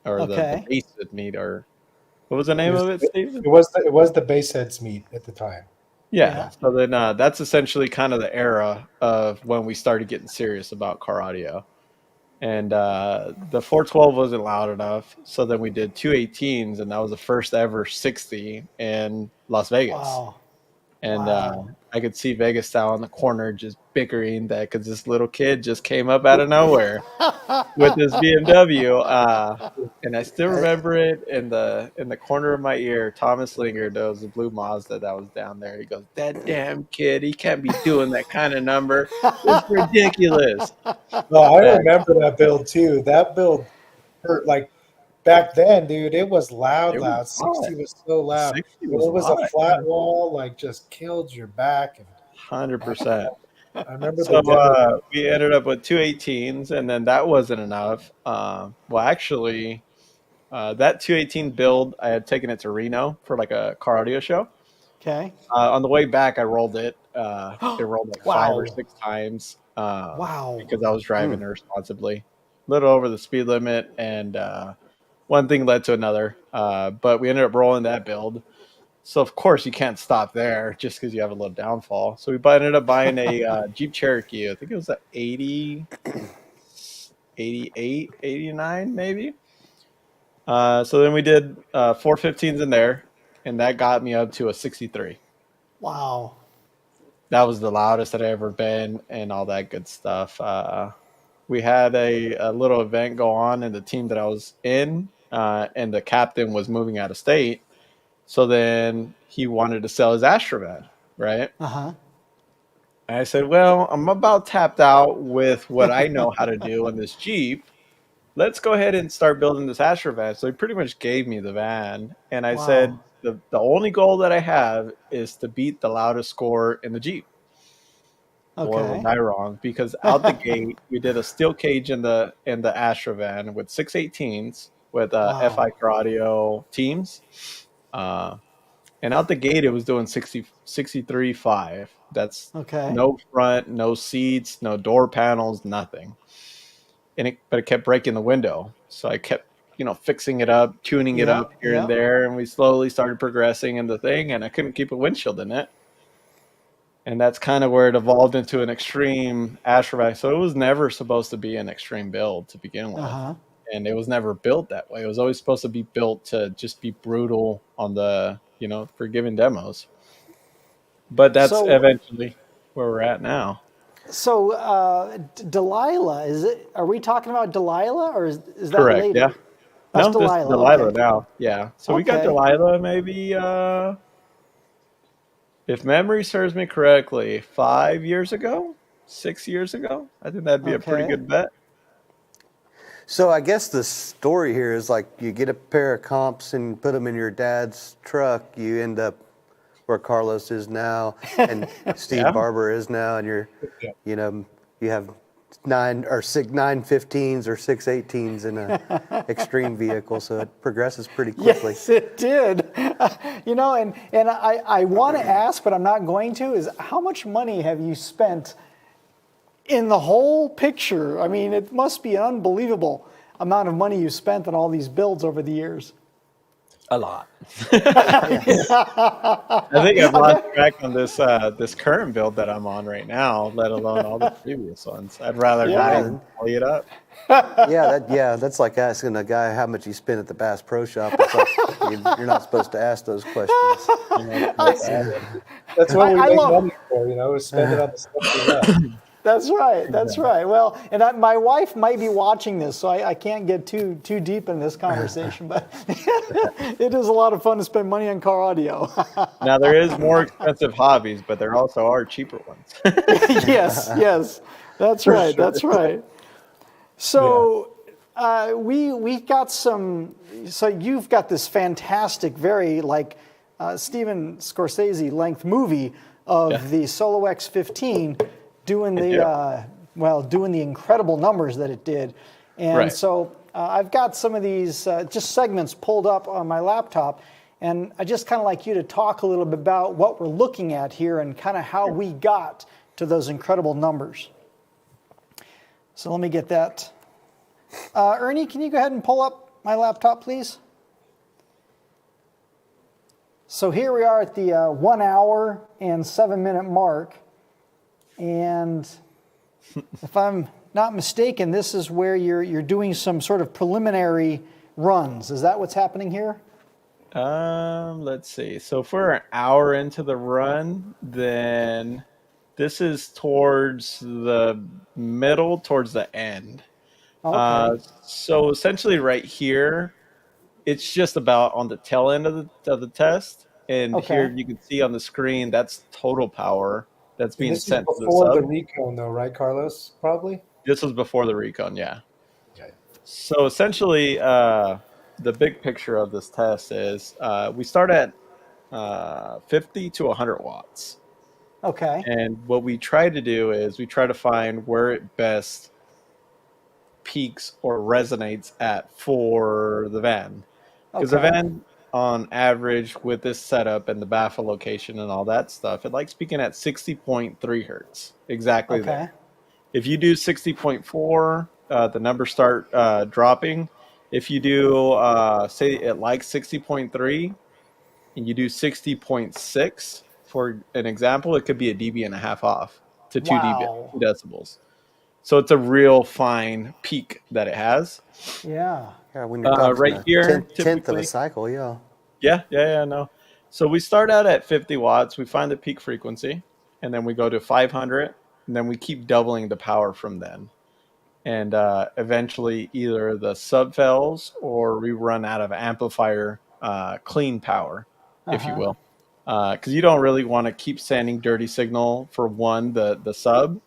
or the base meet, or what was the name of it, Steve? It was the base heads meet at the time. Yeah. So then that's essentially kind of the era of when we started getting serious about car audio. And the 412 wasn't loud enough, so then we did 218s, and that was the first ever 60 in Las Vegas. Wow. And Wow. I could see Vegas style in the corner just bickering that because this little kid just came up out of nowhere with this BMW. And I still remember it in the corner of my ear. Thomas Linger, there was a blue Mazda that was down there. He goes, "That damn kid, he can't be doing that kind of number. It's ridiculous." Well, I remember that build too. That build hurt like back then, dude. It was loud, It was loud. 60 was so loud. 60 When was it was loud, a flat wall, like just killed your back. 100%. I remember So the demo. we ended up with 218s, and then that wasn't enough. Well, actually, that 218 build, I had taken it to Reno for like a car audio show. Okay. On the way back, I rolled it. It rolled like 5 or 6 times. Wow. Because I was driving irresponsibly, a little over the speed limit, and one thing led to another. But we ended up rolling that build. So, of course, you can't stop there just because you have a little downfall. So we ended up buying a Jeep Cherokee. I think it was an 80, 88, 89 maybe. So then we did 415s in there, and that got me up to a 63. Wow. That was the loudest that I ever been and all that good stuff. We had a little event go on in the team that I was in, and the captain was moving out of state. So then he wanted to sell his Astrovan, right? Uh-huh. And I said, well, I'm about tapped out with what I know how to do on this Jeep. Let's go ahead and start building this Astrovan. So he pretty much gave me the van. And I said, the only goal that I have is to beat the loudest score in the Jeep. Okay. Boy, was I wrong, because out the gate we did a steel cage in the Astrovan with 618s with FI for audio teams, and out the gate it was doing 63.5. That's okay. No front, no seats, no door panels, nothing. But it kept breaking the window, so I kept fixing it up, tuning it up here and there, and we slowly started progressing in the thing, and I couldn't keep a windshield in it. And that's kind of where it evolved into an extreme Astrovan. So it was never supposed to be an extreme build to begin with. Uh-huh. And it was never built that way. It was always supposed to be built to just be brutal on the, for giving demos. But that's eventually where we're at now. So Delilah, are we talking about Delilah, or is that correct? later? Yeah. That's no, Delilah. This is Delilah okay. now. Yeah. So we got Delilah maybe, if memory serves me correctly, 5 years ago, 6 years ago. I think that'd be a pretty good bet. So I guess the story here is like you get a pair of comps and put them in your dad's truck. You end up where Carlos is now and Steve Barber is now, and you have 9 15s or 618s in an extreme vehicle, so it progresses pretty quickly. Yes, it did. And I want to ask, but I'm not going to, is how much money have you spent in the whole picture? I mean, it must be an unbelievable amount of money you spent on all these builds over the years. A lot. I think I've lost track on this current build that I'm on right now, let alone all the previous ones. I'd rather not even tally it up. That's like asking a guy how much he spent at the Bass Pro Shop. It's like you're not supposed to ask those questions. That's what we make money for, is spend it on the stuff we love. That's right. That's right. Well, and my wife might be watching this, so I can't get too deep in this conversation. But it is a lot of fun to spend money on car audio. Now there is more expensive hobbies, but there also are cheaper ones. Yes, that's right. Sure. That's right. So we got some. So you've got this fantastic, very Steven Scorsese length movie of the SoloX 15. Doing the incredible numbers that it did. And so I've got some of these just segments pulled up on my laptop, and I just kind of like you to talk a little bit about what we're looking at here and kind of how we got to those incredible numbers. So let me get that. Ernie, can you go ahead and pull up my laptop, please? So here we are at the 1 hour and 7 minute mark. And if I'm not mistaken, this is where you're doing some sort of preliminary runs. Is that what's happening here? Let's see. So if we're an hour into the run, then this is towards the middle, towards the end. Okay. So essentially right here, it's just about on the tail end of the test. And here Okay. you can see on the screen, that's total power that's And being this is sent to the before the sub. recon, though, right, Carlos? Probably. This was before the recon, yeah. Okay. So essentially, the big picture of this test is we start at 50 to 100 watts. Okay. And what we try to do is we try to find where it best peaks or resonates at for the van. Because the Okay. van, on average, with this setup and the baffle location and all that stuff, it likes peaking at 60.3 hertz. Exactly Okay. there. If you do 60.4, the numbers start dropping. If you do, say it likes 60.3, and you do 60.6, for an example, it could be a dB and a half off to 2 dB, 2 Wow. decibels. So it's a real fine peak that it has. Yeah. Yeah, when you're talking Right a here, tenth of a typically. cycle, yeah. Yeah, no. So we start out at 50 watts, we find the peak frequency, and then we go to 500, and then we keep doubling the power from then. And eventually either the sub fails or we run out of amplifier clean power, if you will. Because you don't really want to keep sending dirty signal for one, the sub,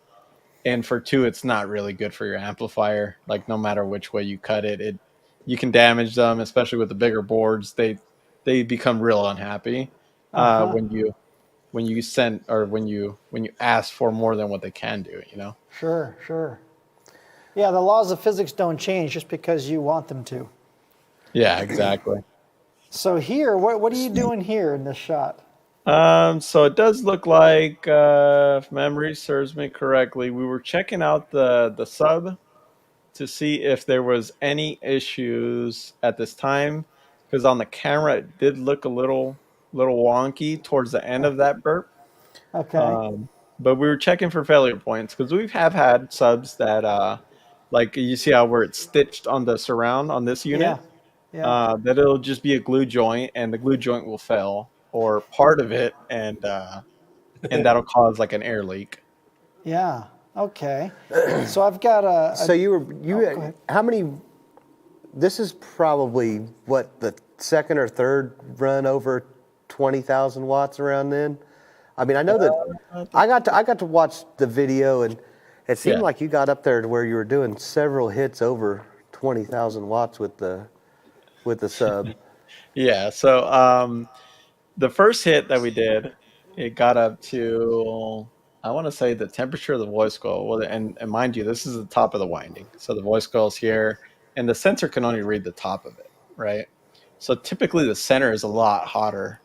and for two, it's not really good for your amplifier. Like no matter which way you cut it, you can damage them, especially with the bigger boards. They become real unhappy when you send or when you ask for more than what they can do. You know. Sure, sure. Yeah, the laws of physics don't change just because you want them to. Yeah, exactly. So here, what are you doing here in this shot? So it does look like, if memory serves me correctly, we were checking out the sub to see if there was any issues at this time, because on the camera it did look a little wonky towards the end of that burp. Okay. But we were checking for failure points because we have had subs that, like you see how where it's stitched on the surround on this unit, Yeah. Yeah. that it'll just be a glue joint and the glue joint will fail or part of it, and that'll cause like an air leak. Yeah. Okay. So I've got a. So you go ahead. how many? This is probably what, the second or third run over 20,000 watts around then. I mean, I know that I got to watch the video, and it seemed like you got up there to where you were doing several hits over 20,000 watts with the sub. Yeah. So the first hit that we did, it got up to, I want to say, the temperature of the voice coil. Well, and mind you, this is the top of the winding. So the voice coil's here, and the sensor can only read the top of it, right? So typically the center is a lot hotter,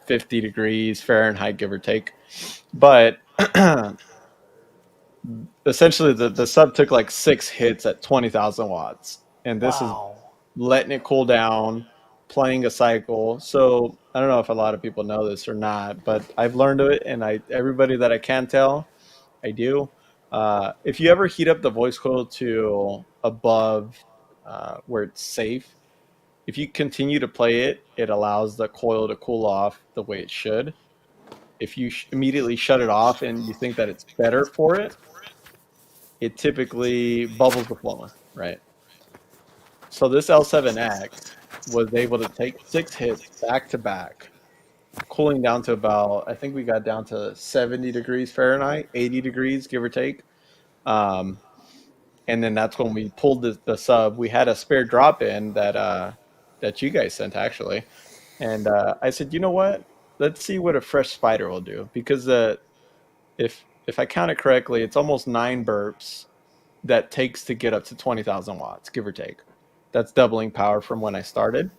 50 degrees Fahrenheit, give or take. But essentially the sub took like 6 hits at 20,000 watts. And this is letting it cool down, playing a cycle. So I don't know if a lot of people know this or not, but I've learned it, and everybody that I can tell, I do. If you ever heat up the voice coil to above where it's safe, if you continue to play it, it allows the coil to cool off the way it should. If you immediately shut it off and you think that it's better for it, it typically bubbles the flow, right? So this L7X was able to take 6 hits back to back, cooling down to about, I think we got down to 70 degrees Fahrenheit, 80 degrees, give or take. And then that's when we pulled the sub. We had a spare drop in that you guys sent, actually. And I said, you know what? Let's see what a fresh spider will do. Because if I count it correctly, it's almost 9 burps that takes to get up to 20,000 watts, give or take. That's doubling power from when I started.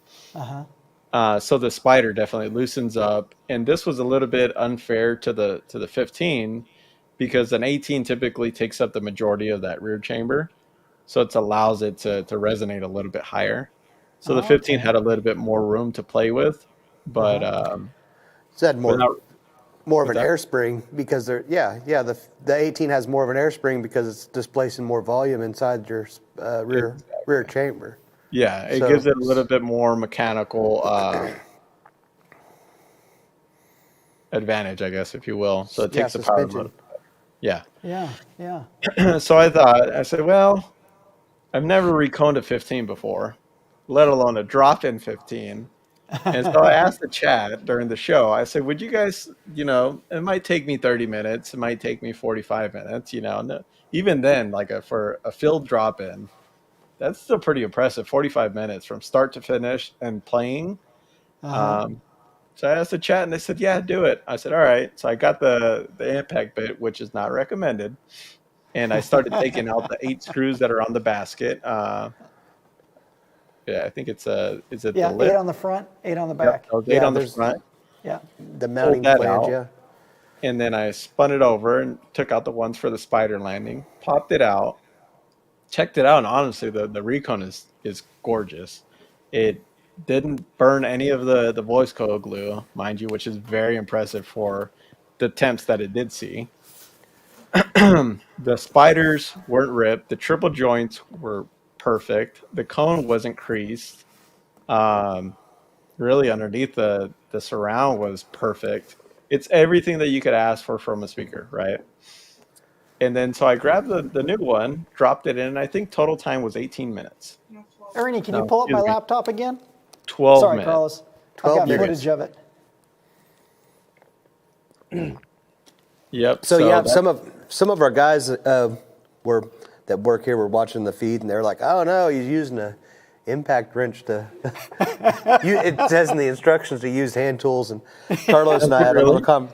So the spider definitely loosens up. And this was a little bit unfair to the 15, because an 18 typically takes up the majority of that rear chamber. So it allows it to resonate a little bit higher. So the 15 had a little bit more room to play with. But Is that more? more of an air spring because the 18 has more of an air spring because it's displacing more volume inside your rear chamber. Yeah, it gives it a little bit more mechanical advantage, I guess, if you will. So it takes the power out. Yeah. Yeah. So I said, well, I've never reconed a 15 before, let alone a drop-in 15. And so I asked the chat during the show, I said, would you guys, it might take me 30 minutes. It might take me 45 minutes, No, even then, for a field drop-in, that's still pretty impressive. 45 minutes from start to finish and playing. So I asked the chat and they said, yeah, do it. I said, all right. So I got the impact bit, which is not recommended. And I started taking out the 8 screws that are on the basket. Yeah, I think it's the lip? 8 on the front, 8 on the back. Yep, 8 on the front. Yeah. The mounting flange, yeah. And then I spun it over and took out the ones for the spider landing, popped it out, checked it out, and honestly, the recon is gorgeous. It didn't burn any of the voice coil glue, mind you, which is very impressive for the temps that it did see. The spiders weren't ripped. The triple joints were perfect. The cone wasn't creased. Really underneath the surround was perfect. It's everything that you could ask for from a speaker, right? And then so I grabbed the new one, dropped it in, and I think total time was 18 minutes. Ernie, can you pull up my laptop again? 12 Sorry, minutes. Carlos. I've got footage of it. Yep. So some of our guys that work here were watching the feed, and they're like, "Oh no, he's using a impact wrench to." It says in the instructions to use hand tools, and Carlos and I had a little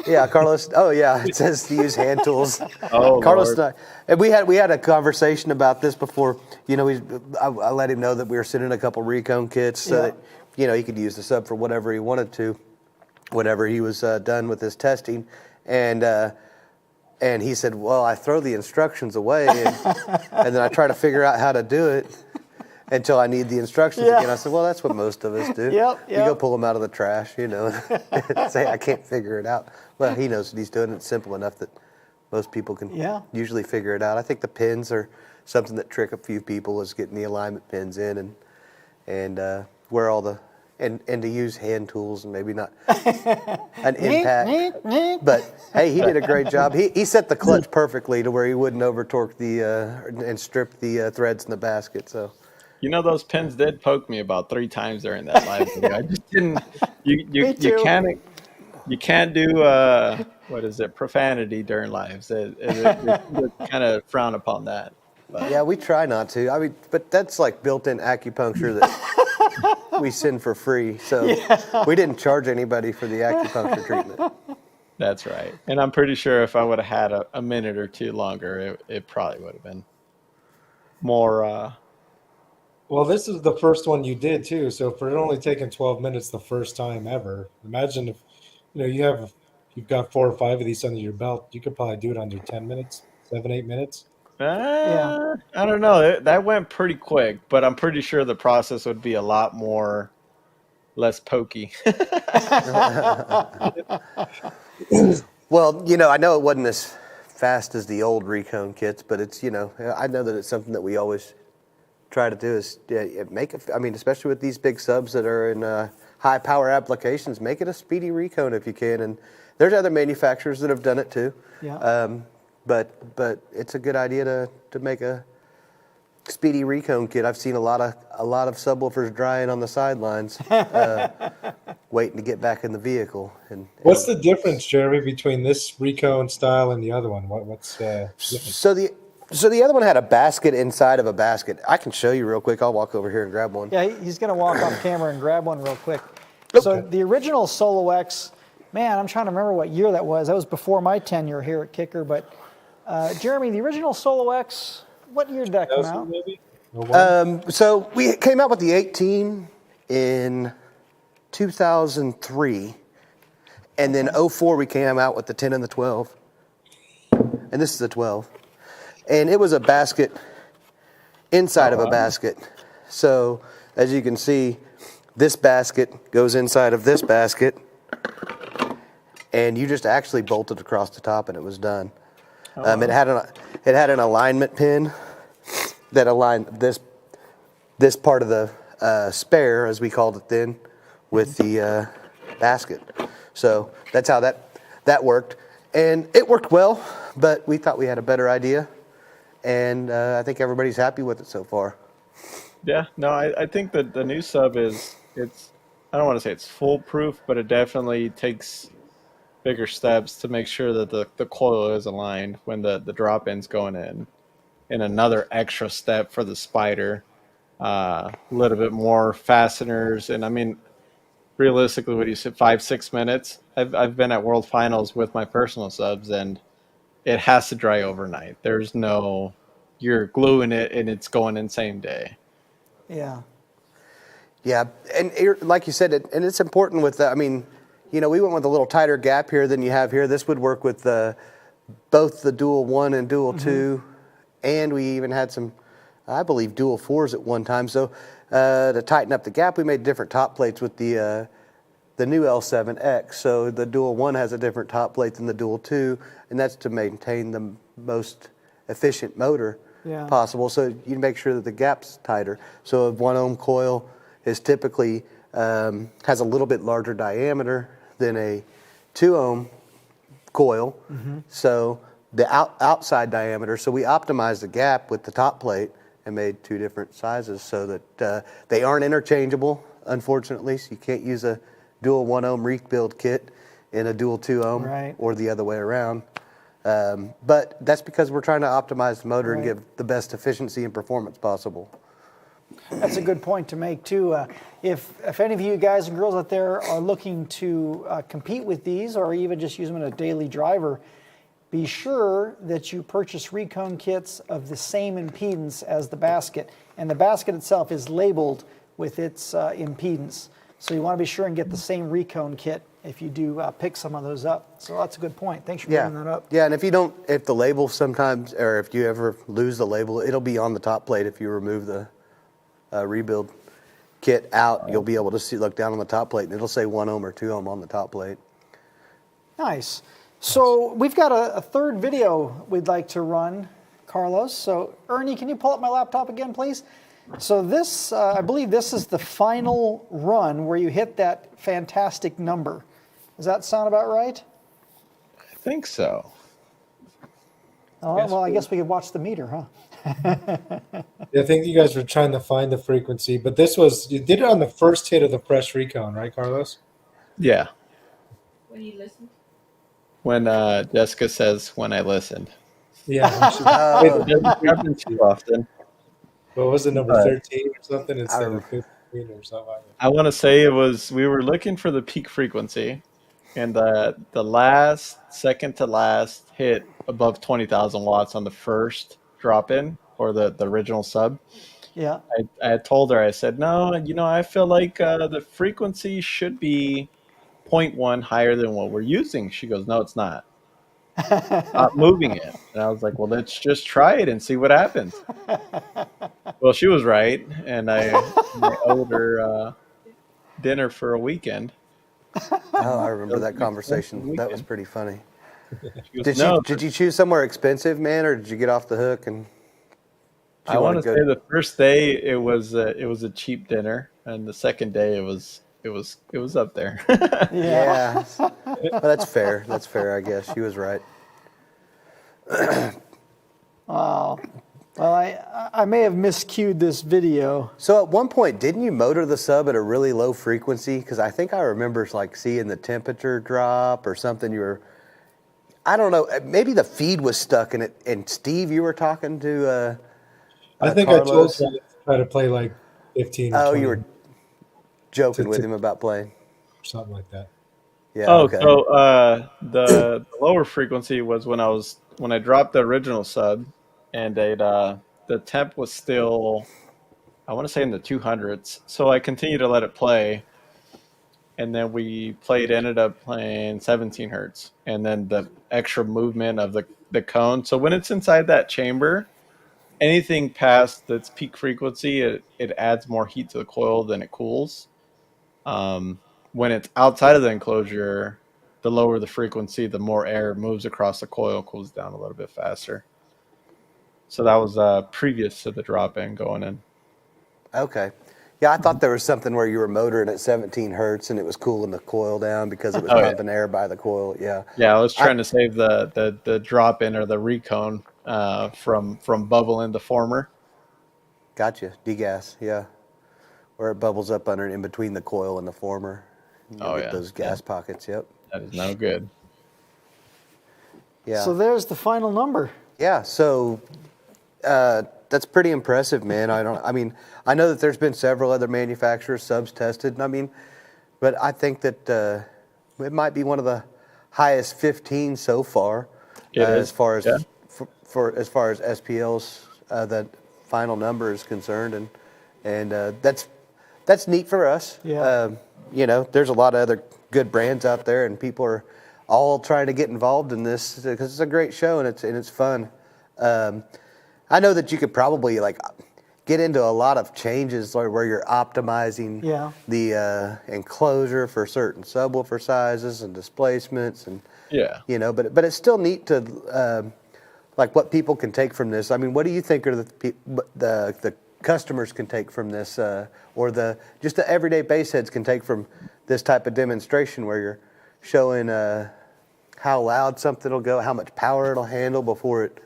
Yeah, Carlos. Oh yeah, it says to use hand tools. Oh, Carlos Lord. and we had a conversation about this before. I let him know that we were sending a couple recon kits so that he could use the sub for whatever he wanted to, whenever he was done with his testing, and he said, "Well, I throw the instructions away, and then I try to figure out how to do it until I need the instructions again." I said, "Well, that's what most of us do. You go pull them out of the trash, and say I can't figure it out." Well, he knows what he's doing. It's simple enough that most people can usually figure it out. I think the pins are something that trick a few people, is getting the alignment pins in and where all the and to use hand tools and maybe not an impact. But hey, he did a great job. He set the clutch perfectly to where he wouldn't over torque and strip the threads in the basket. So. Those pins did poke me about 3 times during that live video. I just didn't. You can't do profanity during lives. It kind of frown upon that. But. Yeah, we try not to. I mean, but that's like built-in acupuncture that we send for free. So we didn't charge anybody for the acupuncture treatment. That's right. And I'm pretty sure if I would have had a minute or two longer, it probably would have been more. Well, this is the first one you did too. So for it only taking 12 minutes the first time ever, imagine if you've got 4 or 5 of these under your belt, you could probably do it under 10 minutes, 7-8 minutes. I don't know. That went pretty quick, but I'm pretty sure the process would be a lot less pokey. Well, I know it wasn't as fast as the old recon kits, but it's, I know that it's something that we always try to do is make it. I mean, especially with these big subs that are in high power applications, make it a speedy recon if you can. And there's other manufacturers that have done it too. Yeah. But it's a good idea to make a speedy recon kit. I've seen a lot of subwoofers drying on the sidelines, waiting to get back in the vehicle. And what's the difference, Jeremy, between this recon style and the other one? What's so the other one had a basket inside of a basket. I can show you real quick. I'll walk over here and grab one. Yeah, he's going to walk off camera and grab one real quick. Okay. So the original SoloX, man, I'm trying to remember what year that was. That was before my tenure here at Kicker. But Jeremy, the original SoloX, what year did that come out? Maybe? So we came out with the 18 in 2003. And then 04 we came out with the 10 and the 12. And this is the 12. And it was a basket inside of a basket. So as you can see, this basket goes inside of this basket. and you just actually bolted across the top, and it was done. Oh, wow. It had an alignment pin that aligned this part of the spare, as we called it then, with the basket. So that's how that worked, and it worked well. But we thought we had a better idea, and I think everybody's happy with it so far. Yeah, no, I think that the new sub it's I don't want to say it's foolproof, but it definitely takes bigger steps to make sure that the coil is aligned when the drop-in's going in. And another extra step for the spider, a little bit more fasteners. And I mean, realistically, what do you say, 5-6 minutes? I've been at World Finals with my personal subs, and it has to dry overnight. There's no, you're gluing it and it's going in same day. Yeah. Yeah, and like you said, and it's important with I mean, you know, we went with a little tighter gap here than you have here. This would work with both the dual 1 and dual 2, and we even had some, I believe, dual 4s at one time. So to tighten up the gap, we made different top plates with the new L7X. So the dual 1 has a different top plate than the dual 2, and that's to maintain the most efficient motor possible. So you make sure that the gap's tighter. So a 1 ohm coil is typically has a little bit larger diameter than a 2 ohm coil. So the outside diameter. So we optimized the gap with the top plate and made 2 different sizes so that they aren't interchangeable, unfortunately. So you can't use a dual 1 ohm rebuild kit in a dual 2 ohm or the other way around. But that's because we're trying to optimize the motor and give the best efficiency and performance possible. That's a good point to make too. If any of you guys and girls out there are looking to compete with these, or even just use them in a daily driver, be sure that you purchase recone kits of the same impedance as the basket, and the basket itself is labeled with its impedance. So you want to be sure and get the same recone kit if you do pick some of those up. So that's a good point. Thanks for bringing that up. Yeah, and if the label sometimes, or if you ever lose the label, it'll be on the top plate. If you remove the rebuild kit out, you'll be able to look down on the top plate, and it'll say 1 ohm or 2 ohm on the top plate. Nice. So we've got a third video we'd like to run, Carlos. So Ernie, can you pull up my laptop again, please? So this, I believe this is the final run where you hit that fantastic number. Does that sound about right? I think so. Oh, well, I guess we could watch the meter, huh? I think you guys were trying to find the frequency, but you did it on the first hit of the press recon, right, Carlos? Yeah. When you listened? When Jessica says, when I listened. Yeah. It doesn't happen too often. What was it, number 13 or something instead of 15 or something like that? I want to say we were looking for the peak frequency, and the second to last hit above 20,000 watts on the first drop-in, or the original sub. Yeah. I had told her, I said, no, I feel like the frequency should be 0.1 higher than what we're using. She goes, no, it's not. Stop moving it. And I was like, well, let's just try it and see what happens. Well, she was right, and I owed her dinner for a weekend. Oh, I remember that conversation. That was pretty funny. Goes, did you choose somewhere expensive, man, or did you get off the hook? And I want to say the first day it was a cheap dinner, and the second day it was up there. Yeah. Well, that's fair. That's fair, I guess. She was right. Wow. Well, I may have miscued this video. So at one point, didn't you motor the sub at a really low frequency? Because I think I remember seeing the temperature drop or something. I don't know. Maybe the feed was stuck in it. And Steve, you were talking to I think Carlos. I told him to try to play like 15 or 20. Oh, you were joking with him about playing? Something like that. Yeah. Oh, okay. so the lower frequency was when I dropped the original sub, and the temp was still, I want to say, in the 200s. So I continued to let it play, and then we ended up playing 17 hertz, and then the extra movement of the cone. So when it's inside that chamber, anything past its peak frequency, it adds more heat to the coil than it cools. When it's outside of the enclosure, the lower the frequency, the more air moves across the coil, cools down a little bit faster. So that was previous to the drop-in going in. Okay. Yeah, I thought there was something where you were motoring at 17 hertz and it was cooling the coil down because it was pumping air by the coil. Yeah. Yeah, I was trying to save the drop-in or the recone from bubbling the former. Gotcha. Degas, yeah. Where it bubbles up in between the coil and the former. You get those gas pockets, yep. That is no good. Yeah. So there's the final number. Yeah, so that's pretty impressive, man. I know that there's been several other manufacturers subs tested. But I think that it might be one of the highest 15 so far. As far as SPL's that final number is concerned, and that's neat for us. Yeah. There's a lot of other good brands out there, and people are all trying to get involved in this because it's a great show and it's fun. I know that you could probably get into a lot of changes where you're optimizing the enclosure for certain subwoofer sizes and displacements, and but it's still neat to what people can take from this. What do you think are the customers can take from this, or just the everyday bass heads can take from this type of demonstration where you're showing how loud something will go, how much power it'll handle before it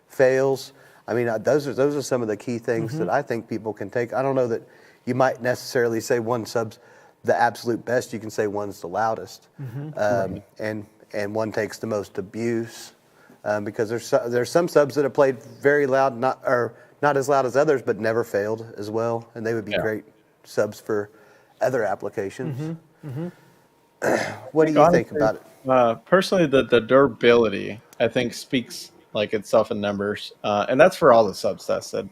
fails? Those are some of the key things that I think people can take. I don't know that you might necessarily say one sub's the absolute best. You can say one's the loudest, and one takes the most abuse, because there's some subs that have played very loud, not as loud as others, but never failed as well, and they would be great subs for other applications. What do you think about it? Personally, the durability, I think, speaks itself in numbers, and that's for all the subs tested.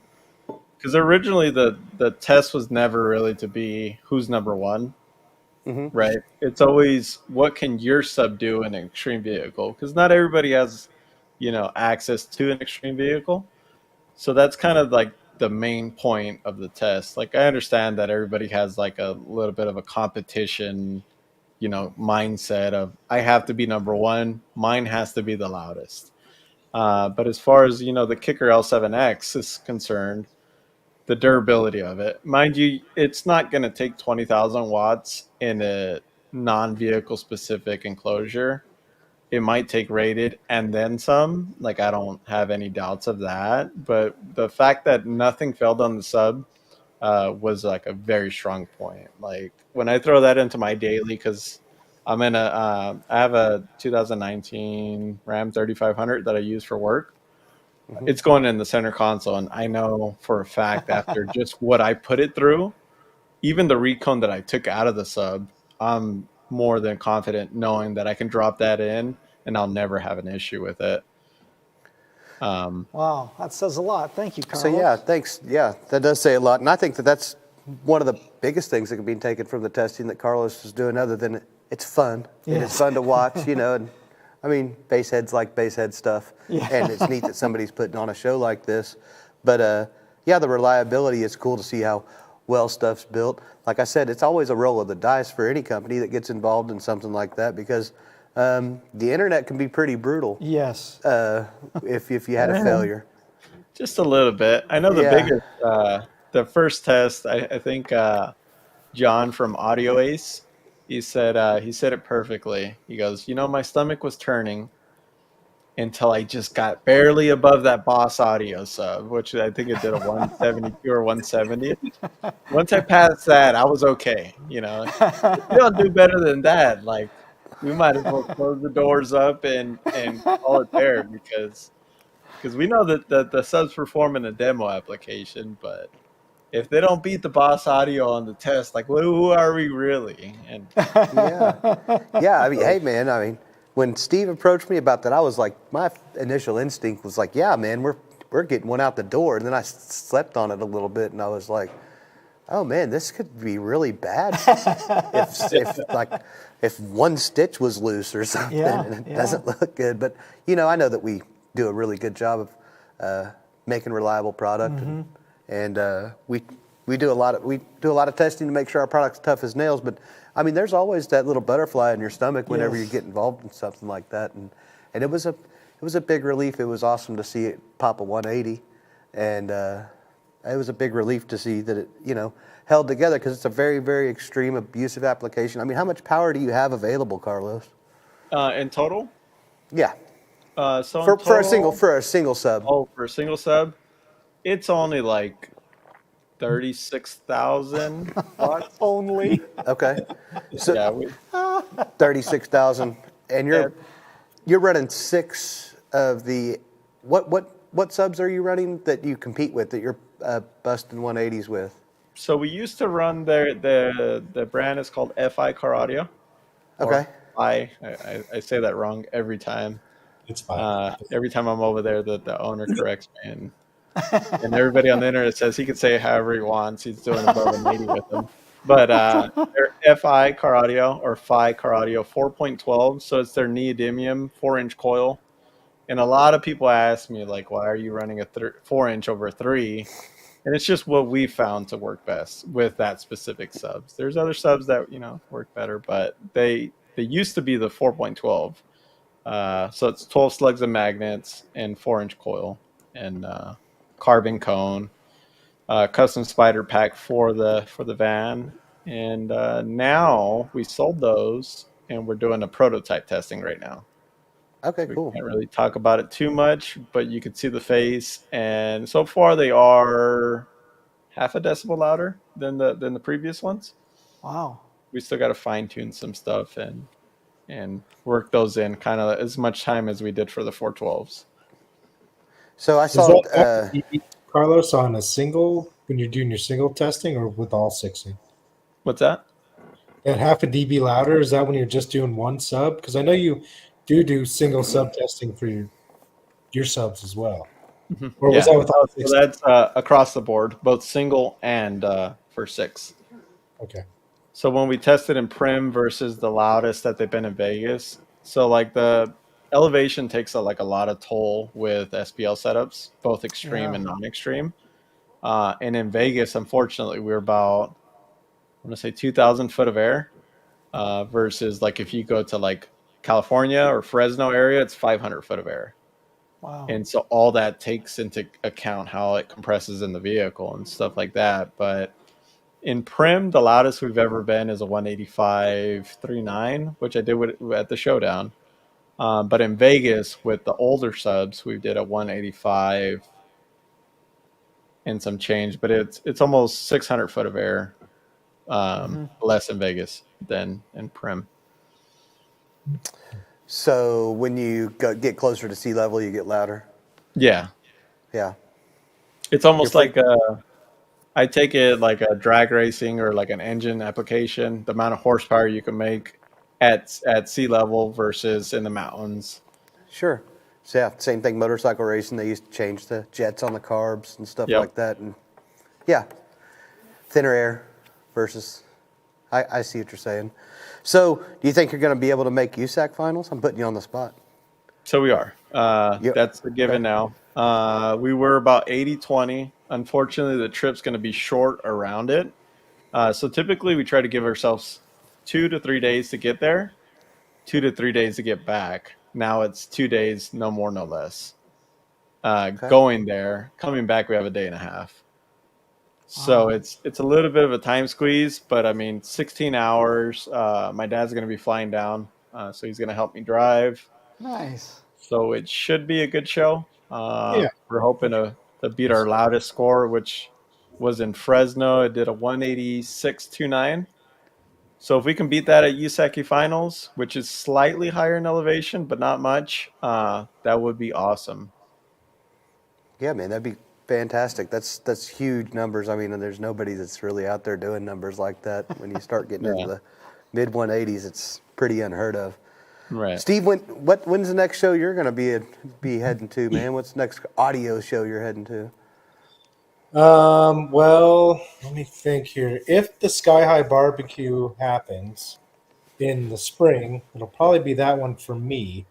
Because originally the test was never really to be who's number one, right? It's always what can your sub do in an extreme vehicle, because not everybody has access to an extreme vehicle. So that's kind of the main point of the test. I understand that everybody has a little bit of a competition mindset of I have to be number one, mine has to be the loudest. But as far as the Kicker L7X is concerned, the durability of it, mind you, it's not going to take 20,000 watts in a non-vehicle specific enclosure. It might take rated and then some. I don't have any doubts of that. But the fact that nothing failed on the sub was a very strong point. When I throw that into my daily, because I have a 2019 Ram 3500 that I use for work. It's going in the center console, and I know for a fact after just what I put it through, even the recone that I took out of the sub, I'm more than confident knowing that I can drop that in and I'll never have an issue with it. Wow, that says a lot. Thank you, Carlos. So yeah, thanks. Yeah, that does say a lot, and I think that's one of the biggest things that can be taken from the testing that Carlos is doing, other than it's fun. And it's fun to watch, and bass heads like bass head stuff, and it's neat that somebody's putting on a show like this. But the reliability, is cool to see how well stuff's built. Like I said, it's always a roll of the dice for any company that gets involved in something like that, because the internet can be pretty brutal. Yes. If you had a failure. Just a little bit. I know the biggest, the first test, I think John from Audio Ace, he said it perfectly. He goes, my stomach was turning until I just got barely above that Boss Audio sub, which I think it did a 172 or 170. Once I passed that, I was okay. If you don't do better than that, we might as well close the doors up and call it there, because we know that the subs perform in a demo application, but if they don't beat the Boss Audio on the test, who are we really? And hey man, when Steve approached me about that, I was my initial instinct was yeah, man, we're getting one out the door, and then I slept on it a little bit, and I was oh man, this could be really bad if one stitch was loose or something, and it doesn't look good. But I know that we do a really good job of making reliable product, and we do a lot of testing to make sure our product's tough as nails. But I mean, there's always that little butterfly in your stomach whenever you Yes. get involved in something like that, and it was a big relief. It was awesome to see it pop a 180, and it was a big relief to see that it held together, because it's a very, very extreme abusive application. I mean, how much power do you have available, Carlos? In total? Yeah, So for in total, for a single sub. oh, for a single sub, it's only like 36,000 watts. Only. Okay, so Yeah, 36,000, and yeah. you're running 6 of the what subs are you running that you compete with, that you're busting 180s with? So we used to run the brand is called FI Car Audio. Okay. I say that wrong every time. It's fine. Every time I'm over there, the owner corrects me, and everybody on the internet says he can say it however he wants. He's doing above and 80 with them. But they're FI Car Audio, or FI Car Audio 4.12, so it's their neodymium 4-inch coil. And a lot of people ask me, like, why are you running a 4-inch over 3? And it's just what we found to work best with that specific subs. There's other subs that work better, but they used to be the 4.12. So it's 12 slugs of magnets and 4-inch coil and carbon cone, custom spider pack for the van. And now we sold those, and we're doing a prototype testing right now. Okay, We cool. can't really talk about it too much, but you can see the face, and so far they are half a decibel louder than the previous ones. Wow. We still got to fine tune some stuff and work those in kind of as much time as we did for the 412s. So I Is saw that Carlos, on a single, when you're doing your single testing, or with all 60? What's that? At half a dB louder, is that when you're just doing one sub? Because I know you do single sub testing for your subs as well. Or was that with all 60? So that's across the board, both single and for 6. Okay. So when we tested in Prim versus the loudest that they've been in Vegas, so like the elevation takes a lot of toll with SPL setups, both extreme and non-extreme. And in Vegas, unfortunately, we were about, I want to say 2,000 foot of air versus like if you go to like California or Fresno area, it's 500 foot of air. Wow. And so all that takes into account how it compresses in the vehicle and stuff like that. But in Prim, the loudest we've ever been is a 185.39, which I did at the Showdown. But in Vegas, with the older subs, we did a 185 and some change. But it's almost 600 foot of air less in Vegas than in Prim. So when you get closer to sea level, you get louder? Yeah. Yeah. It's almost like I take it like a drag racing or like an engine application, the amount of horsepower you can make at sea level versus in the mountains. Sure. So yeah, same thing, motorcycle racing. They used to change the jets on the carbs and stuff like that. And yeah, thinner air versus, I see what you're saying. So do you think you're going to be able to make USAC finals? I'm putting you on the spot. So we are. Yep. That's a given now. We were about 80-20. Unfortunately, the trip's going to be short around it. So typically we try to give ourselves 2 to 3 days to get there, 2 to 3 days to get back. Now it's 2 days, no more, no less. Going there, coming back, we have a day and a half. So it's a little bit of a time squeeze, but I mean, 16 hours. My dad's going to be flying down, so he's going to help me drive. Nice. So it should be a good show. We're hoping to beat our loudest score, which was in Fresno. It did a 186.29. So if we can beat that at USAC finals, which is slightly higher in elevation, but not much, that would be awesome. Yeah, man, that'd be fantastic. That's huge numbers. I mean, there's nobody that's really out there doing numbers like that. When you start getting into the mid 180s, it's pretty unheard of. Right. Steve, when's the next show you're going to be heading to, man? What's the next audio show you're heading to? Well, let me think here. If the Sky High Barbecue happens in the spring, it'll probably be that one for me.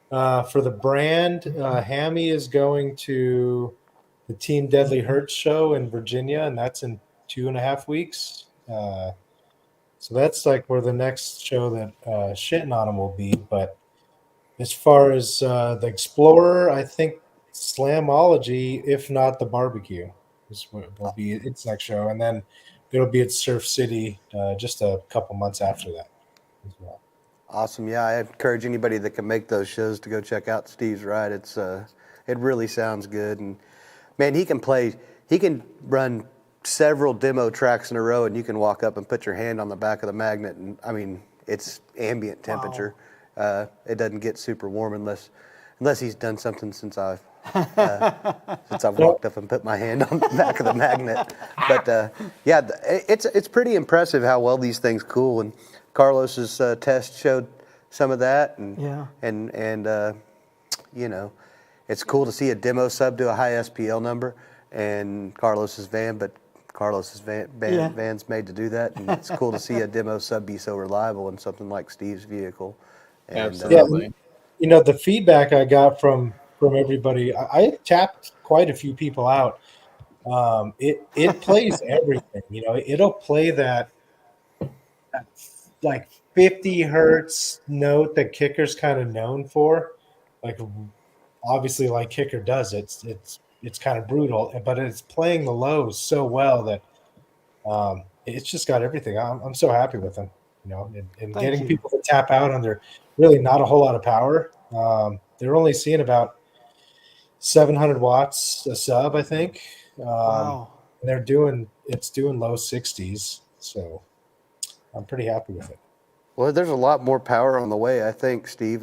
For the brand, Hammy is going to the Team Deadly Hertz show in Virginia, and that's in 2.5 weeks. So that's like where the next show that Shitting on him will be. But as far as the Explorer, I think Slamology, if not the Barbecue, will be its next show. And then it'll be at Surf City just a couple months after that as well. Awesome. Yeah, I encourage anybody that can make those shows to go check out Steve's ride. It's it really sounds good, and man, he can run several demo tracks in a row, and you can walk up and put your hand on the back of the magnet, and I mean, it's ambient temperature. Wow. It doesn't get super warm unless he's done something since I've walked up and put my hand on the back of the magnet. But yeah, it's pretty impressive how well these things cool, and Carlos's test showed some of that, and you know, it's cool to see a demo sub do a high SPL number, and Carlos's van, but Carlos's van's made to do that, and it's cool to see a demo sub be so reliable in something like Steve's vehicle. And, absolutely. You know, the feedback I got from everybody, I tapped quite a few people out. It plays everything. You know, it'll play that like 50 hertz note that Kicker's kind of known for. Like, obviously, like Kicker does, it's kind of brutal, but it's playing the lows so well that it's just got everything. I'm so happy with them, you know, and getting people to tap out on their really not a whole lot of power. They're only seeing about 700 watts a sub, I think. Wow. And it's doing low 60s, so I'm pretty happy with it. Well, there's a lot more power on the way, I think, Steve.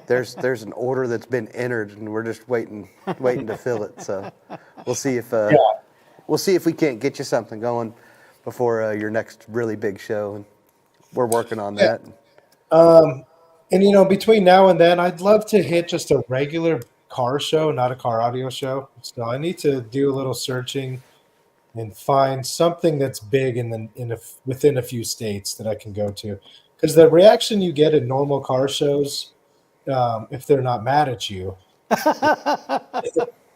There's an order that's been entered, and we're just waiting to fill it. So we'll see if we can't get you something going before your next really big show, and we're working on that. And you know, between now and then, I'd love to hit just a regular car show, not a car audio show. So I need to do a little searching and find something that's big within a few states that I can go to, because the reaction you get in normal car shows, if they're not mad at you,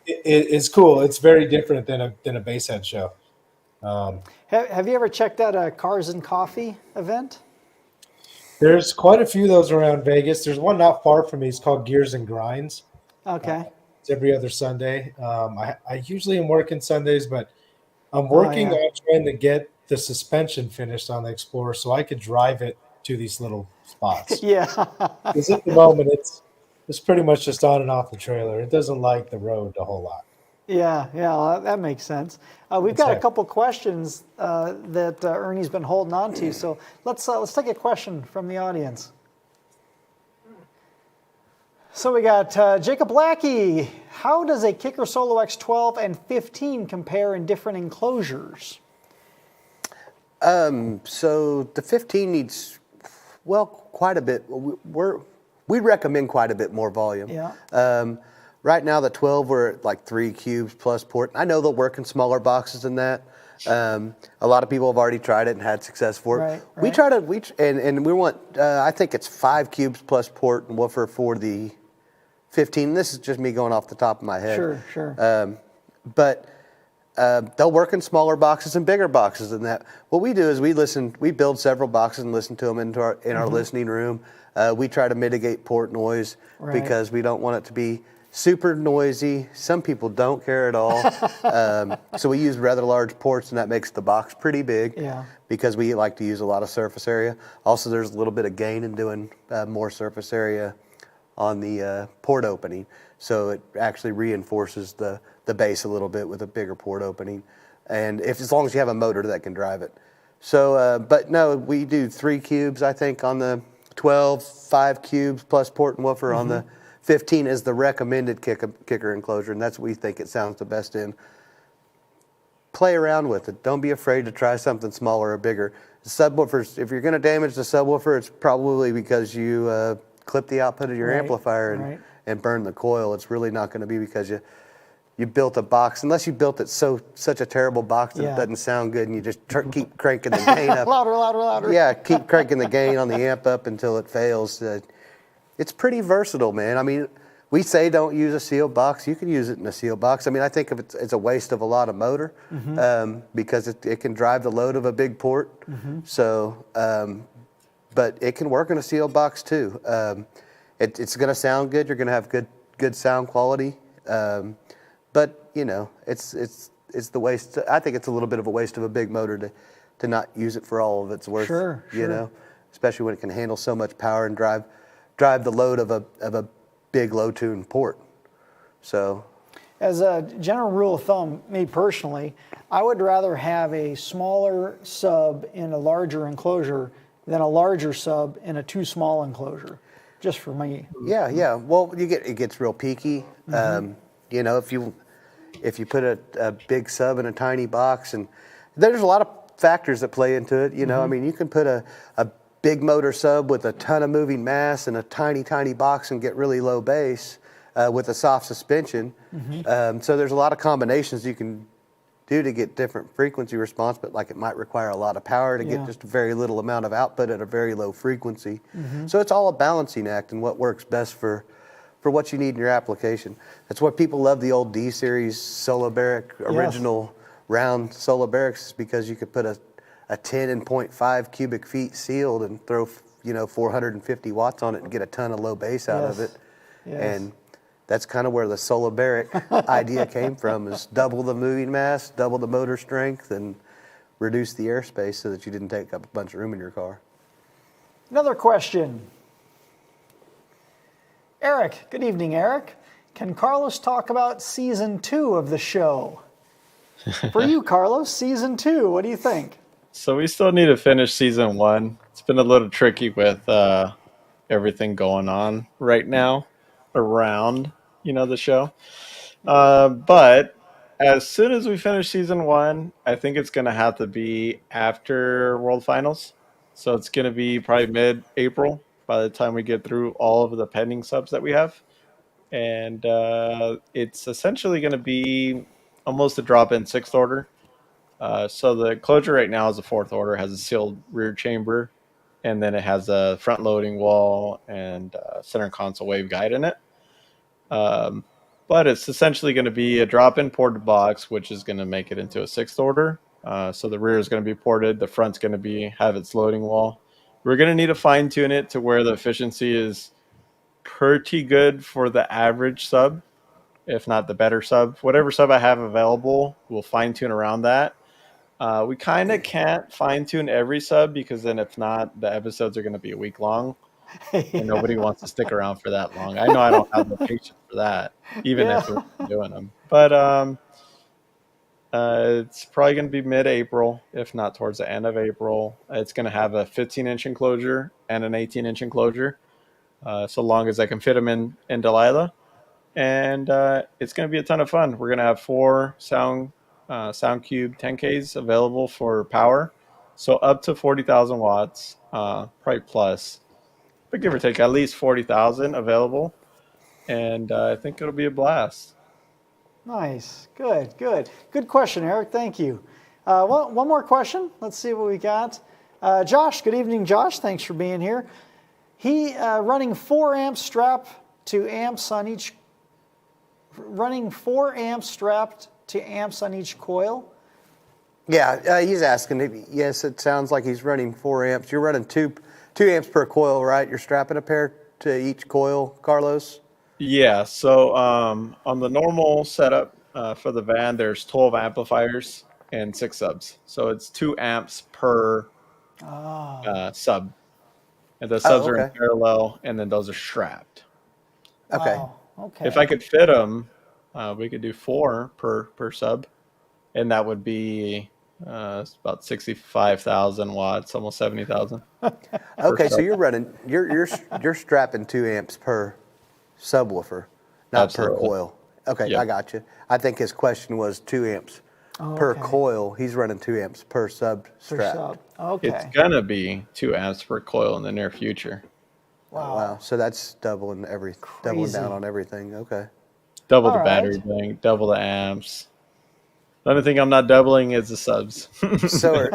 it's cool. It's very different than a basshead show. Have you ever checked out a Cars and Coffee event? There's quite a few of those around Vegas. There's one not far from me. It's called Gears and Grinds. Okay. It's every other Sunday. I usually am working Sundays, but I'm working on trying to get the suspension finished on the Explorer so I could drive it to these little spots. Yeah. Because at the moment, it's pretty much just on and off the trailer. It doesn't like the road a whole lot. Yeah, well, that makes sense. We've got a couple questions that Ernie's been holding on to, so let's take a question from the audience. So we got Jacob Lackey. How does a Kicker SoloX 12 and 15 compare in different enclosures? So the 15 needs, quite a bit. We recommend quite a bit more volume. Yeah. Right now, the 12, we're at like 3 cubes plus port. I know they'll work in smaller boxes than that. A lot of people have already tried it and had success for it. Right. We try to, we want, I think it's 5 cubes plus port and woofer for the 15. This is just me going off the top of my head. Sure. But they'll work in smaller boxes and bigger boxes than that. What we do is we build several boxes and listen to them in our listening room. We try to mitigate port noise because we don't want it to be super noisy. Some people don't care at all. So we use rather large ports, and that makes the box pretty big because we like to use a lot of surface area. Also, there's a little bit of gain in doing more surface area on the port opening. So it actually reinforces the bass a little bit with a bigger port opening. And as long as you have a motor that can drive it. So, but no, we do 3 cubes, I think, on the 12, 5 cubes plus port and woofer on the 15 is the recommended kicker enclosure, and that's what we think it sounds the best in. Play around with it. Don't be afraid to try something smaller or bigger. Subwoofers, if you're going to damage the subwoofer, it's probably because you clip the output of your amplifier and burn the coil. It's really not going to be because you built a box, unless you built it such a terrible box that it doesn't sound good, and you just keep cranking the gain up. Louder. Yeah, keep cranking the gain on the amp up until it fails. It's pretty versatile, man. I mean, we say don't use a sealed box. You can use it in a sealed box. I mean, I think of it, it's a waste of a lot of motor because it can drive the load of a big port. So, but it can work in a sealed box too. It's going to sound good. You're going to have good sound quality. But you know, it's the waste. I think it's a little bit of a waste of a big motor to not use it for all of its worth. Sure. You know, especially when it can handle so much power and drive the load of a big low tune port. So, as a general rule of thumb, me personally, I would rather have a smaller sub in a larger enclosure than a larger sub in a too small enclosure. Just for me. Yeah. Well, it gets real peaky. You know, if you put a big sub in a tiny box, and there's a lot of factors that play into it. You know, I mean, you can put a big motor sub with a ton of moving mass in a tiny box and get really low bass with a soft suspension. So there's a lot of combinations you can do to get different frequency response, but like it might require a lot of power to get just a very little amount of output at a very low frequency. So it's all a balancing act and what works best for what you need in your application. That's why people love the old D-Series Solo Barrack, original round Solo Barracks, because you could put a 10.5 cubic feet sealed and throw 450 watts on it and get a ton of low bass out of it. And that's kind of where the Solo Barrack idea came from, is double the moving mass, double the motor strength, and reduce the airspace so that you didn't take up a bunch of room in your car. Another question. Eric, good evening, Eric. Can Carlos talk about season 2 of the show? For you, Carlos, season 2, what do you think? So we still need to finish season 1. It's been a little tricky with everything going on right now around, the show. But as soon as we finish season 1, I think it's going to have to be after World Finals. So it's going to be probably mid-April by the time we get through all of the pending subs that we have. And it's essentially going to be almost a drop-in 6th order. So the enclosure right now is a 4th order, has a sealed rear chamber, and then it has a front loading wall and center console waveguide in it. But it's essentially going to be a drop-in ported box, which is going to make it into a 6th order. So the rear is going to be ported. The front's going to have its loading wall. We're going to need to fine-tune it to where the efficiency is pretty good for the average sub, if not the better sub. Whatever sub I have available, we'll fine-tune around that. We kind of can't fine-tune every sub, because then if not, the episodes are going to be a week long. And nobody wants to stick around for that long. I know I don't have the patience for that, even if we're doing them. But it's probably going to be mid-April, if not towards the end of April. It's going to have a 15-inch enclosure and an 18-inch enclosure, so long as I can fit them in Delilah. And it's going to be a ton of fun. We're going to have 4 SoundCube 10Ks available for power, so up to 40,000 watts, probably plus, but give or take at least 40,000 available. And I think it'll be a blast. Nice. Good question, Eric. Thank you. One more question. Let's see what we got. Josh, good evening, Josh. Thanks for being here. He running 4 amps strapped to amps on each. Running 4 amps strapped to amps on each coil. Yeah, he's asking. Yes, it sounds like he's running 4 amps. You're running 2 amps per coil, right? You're strapping a pair to each coil, Carlos? Yeah, so on the normal setup for the van, there's 12 amplifiers and 6 subs. So it's 2 amps per sub. And the subs are in parallel, and then those are strapped. Okay. Wow. Okay. If I could fit them, we could do 4 per sub, and that would be about 65,000 watts, almost 70,000. Okay, so you're strapping 2 amps per subwoofer, not Absolutely. per coil. Okay, Yep. I got you. I think his question was 2 amps per coil. He's running 2 amps per sub strap. sub. Okay. It's gonna be 2 amps per coil in the near future. Wow. So that's doubling down on everything. Okay. Double All the battery bank, double the amps. The only thing I'm not doubling is the subs. So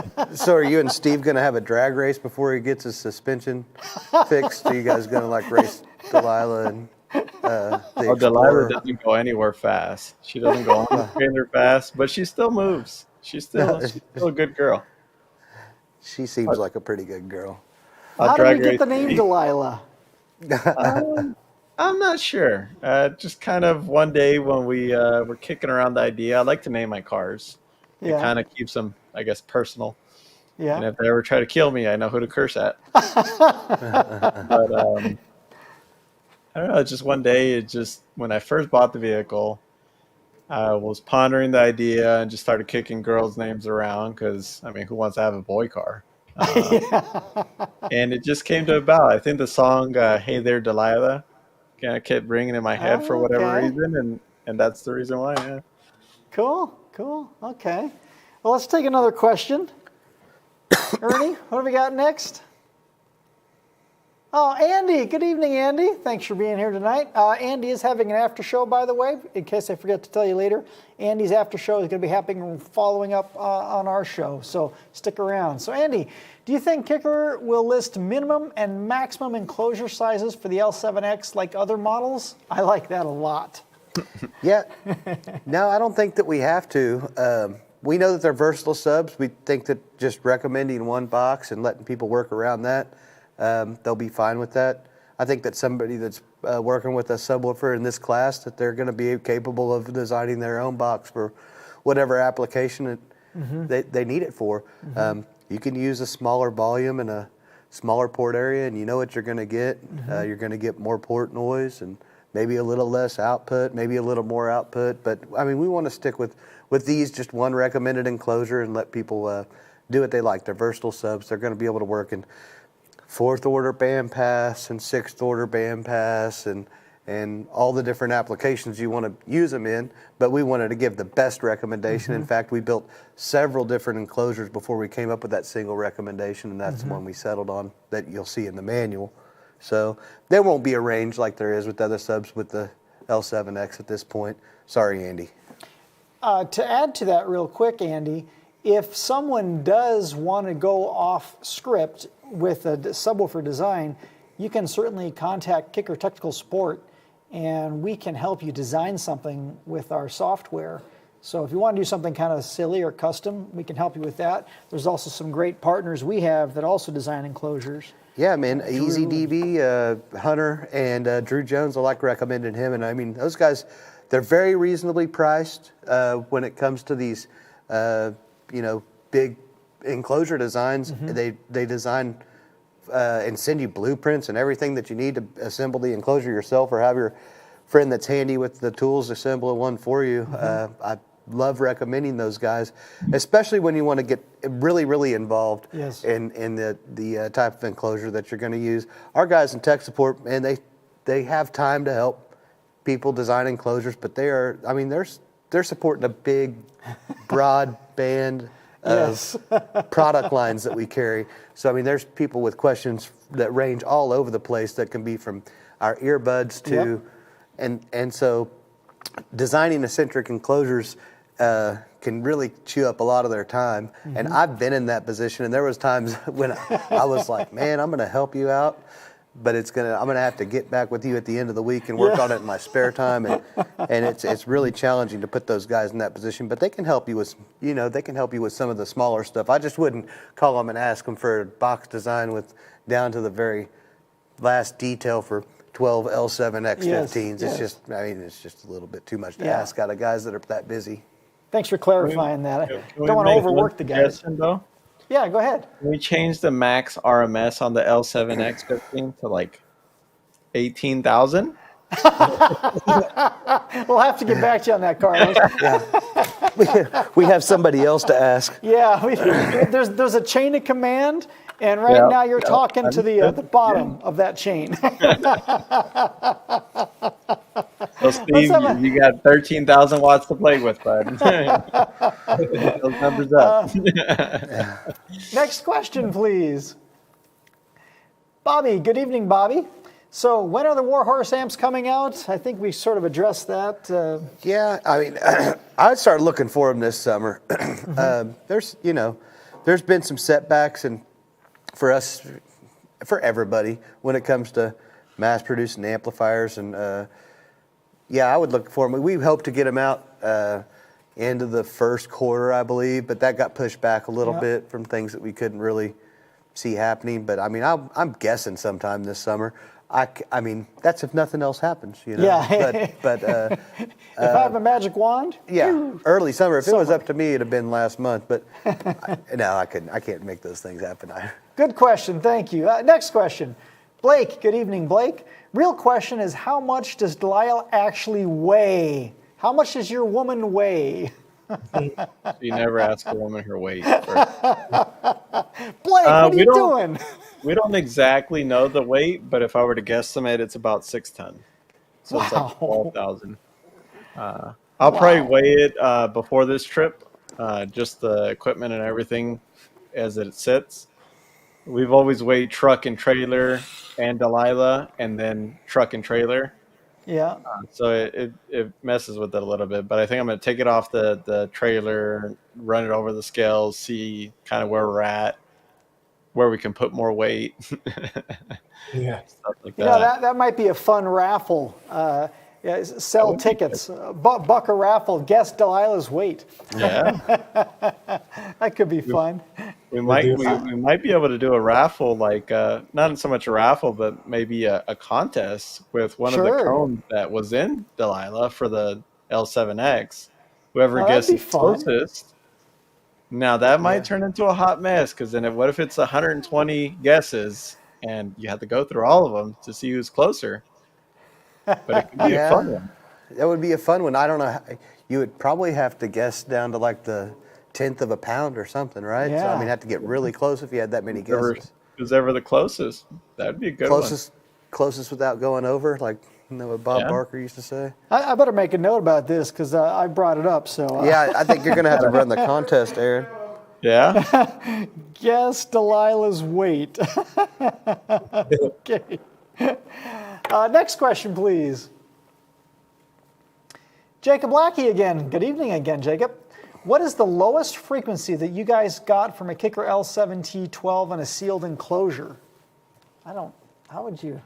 are you and Steve going to have a drag race before he gets his suspension fixed? Are you guys going to race Delilah? And the Delilah Explorer. doesn't go anywhere fast. She doesn't go on the trainer fast, but she still moves. She's still a good girl. She seems like a pretty good girl. I'll How did drag we get race the name Lee. Delilah? I'm not sure. Just kind of one day when we were kicking around the idea, I like to name my cars. It Yeah. kind of keeps them, I guess, personal. And Yeah. if they ever try to kill me, I know who to curse at. But I don't know. Just one day, when I first bought the vehicle, I was pondering the idea and just started kicking girls' names around because, I mean, who wants to have a boy car? And it just came to about. I think the song "Hey There, Delilah" kind of kept ringing in my head for whatever Okay. reason, and that's the reason why. Yeah. Cool. Okay. Well, let's take another question. Ernie, what have we got next? Oh, Andy. Good evening, Andy. Thanks for being here tonight. Andy is having an after show, by the way, in case I forget to tell you later. Andy's after show is going to be happening following up on our show, so stick around. So, Andy, do you think Kicker will list minimum and maximum enclosure sizes for the L7X like other models? I like that a lot. Yeah. No, I don't think that we have to. We know that they're versatile subs. We think that just recommending one box and letting people work around that, they'll be fine with that. I think that somebody that's working with a subwoofer in this class, that they're going to be capable of designing their own box for whatever application they need it for. You can use a smaller volume and a smaller port area, and you know what you're going to get. You're going to get more port noise and maybe a little less output, maybe a little more output. But, I mean, we want to stick with these, just one recommended enclosure, and let people do what they like. They're versatile subs. They're going to be able to work in 4th order bandpass and 6th order bandpass and all the different applications you want to use them in. But we wanted to give the best recommendation. In fact, we built several different enclosures before we came up with that single recommendation, and that's the one we settled on that you'll see in the manual. So there won't be a range like there is with other subs with the L7X at this point. Sorry, Andy. To add to that real quick, Andy, if someone does want to go off script with a subwoofer design, you can certainly contact Kicker Technical Support, and we can help you design something with our software. So if you want to do something kind of silly or custom, we can help you with that. There's also some great partners we have that also design enclosures. Yeah, man, EasyDB, Hunter, and Drew Jones, I like recommending him. And I mean, those guys, they're very reasonably priced when it comes to these, big enclosure designs. They design and send you blueprints and everything that you need to assemble the enclosure yourself, or have your friend that's handy with the tools assemble one for you. I love recommending those guys, especially when you want to get really, really involved in the type of enclosure that you're going to use. Our guys in tech support, man, they have time to help people design enclosures, but they're supporting a big, broad band of product lines that we carry. So, I mean, there's people with questions that range all over the place, that can be from our earbuds to, and so designing eccentric enclosures can really chew up a lot of their time. And I've been in that position, and there was times when I was like, man, I'm going to help you out, but I'm going to have to get back with you at the end of the week and work on it in my spare time. And it's really challenging to put those guys in that position, but they can help you with, they can help you with some of the smaller stuff. I just wouldn't call them and ask them for a box design with down to the very last detail for 12 L7X 15s. It's just a little bit too much to ask out of guys that are that busy. Thanks for clarifying that. I don't want to overwork the guys. Though? Yeah, go ahead. Can we change the max RMS on the L7X 15 to like 18,000? We'll have to get back to you on that, Carlos. We have somebody else to ask. Yeah, there's a chain of command, and right now you're talking to the bottom of that chain. So, Steve, you got 13,000 watts to play with, bud. Those numbers up. Next question, please. Bobby, good evening, Bobby. So when are the Warhorse amps coming out? I think we sort of addressed that. Yeah, I mean, I started looking for them this summer. There's been some setbacks, and for us, for everybody, when it comes to mass producing amplifiers, and Yeah, I would look for them. We hope to get them out end of the first quarter, I believe, but that got pushed back a little bit from things that we couldn't really see happening. But I mean, I'm guessing sometime this summer. I mean, that's if nothing else happens, you know. Yeah. But if I have a magic wand. Yeah, early summer. If it was up to me, it'd have been last month. But no, I couldn't. I can't make those things happen. Good question. Thank you. Next question. Blake, good evening, Blake. Real question is, how much does Delilah actually weigh? How much does your woman weigh? You never ask a woman her weight. Blake, what are you doing? We don't exactly know the weight, but if I were to guesstimate, it's about 6 tons. So it's like 12,000. I'll probably weigh it before this trip, just the equipment and everything as it sits. We've always weighed truck and trailer and Delilah, and then truck and trailer. Yeah. So it messes with it a little bit, but I think I'm going to take it off the trailer, run it over the scales, see kind of where we're at, where we can put more weight. Yeah. Stuff like that. You know, that might be a fun raffle. Sell tickets. Buck a raffle. Guess Delilah's weight. Yeah. That could be fun. We might be able to do a raffle, like not so much a raffle, but maybe a contest with one of the cones that was in Delilah for the L7X. Whoever guesses closest. Now that might turn into a hot mess, because then what if it's 120 guesses and you have to go through all of them to see who's closer? But it could be a fun one. That would be a fun one. I don't know. You would probably have to guess down to like the 1/10 of a pound or something, right? Yeah. So I mean, have to get really close if you had that many guesses. Who's ever the closest? That'd be a good Closest without going over, like what Bob Barker used to say. I better make a note about this, because I brought it up. So yeah, I think you're going to have to run the contest, Aaron. Yeah. Guess Delilah's weight. Okay. Next question, please. Jacob Lackey again. Good evening again, Jacob. What is the lowest frequency that you guys got from a Kicker L7T12 in a sealed enclosure? How would you?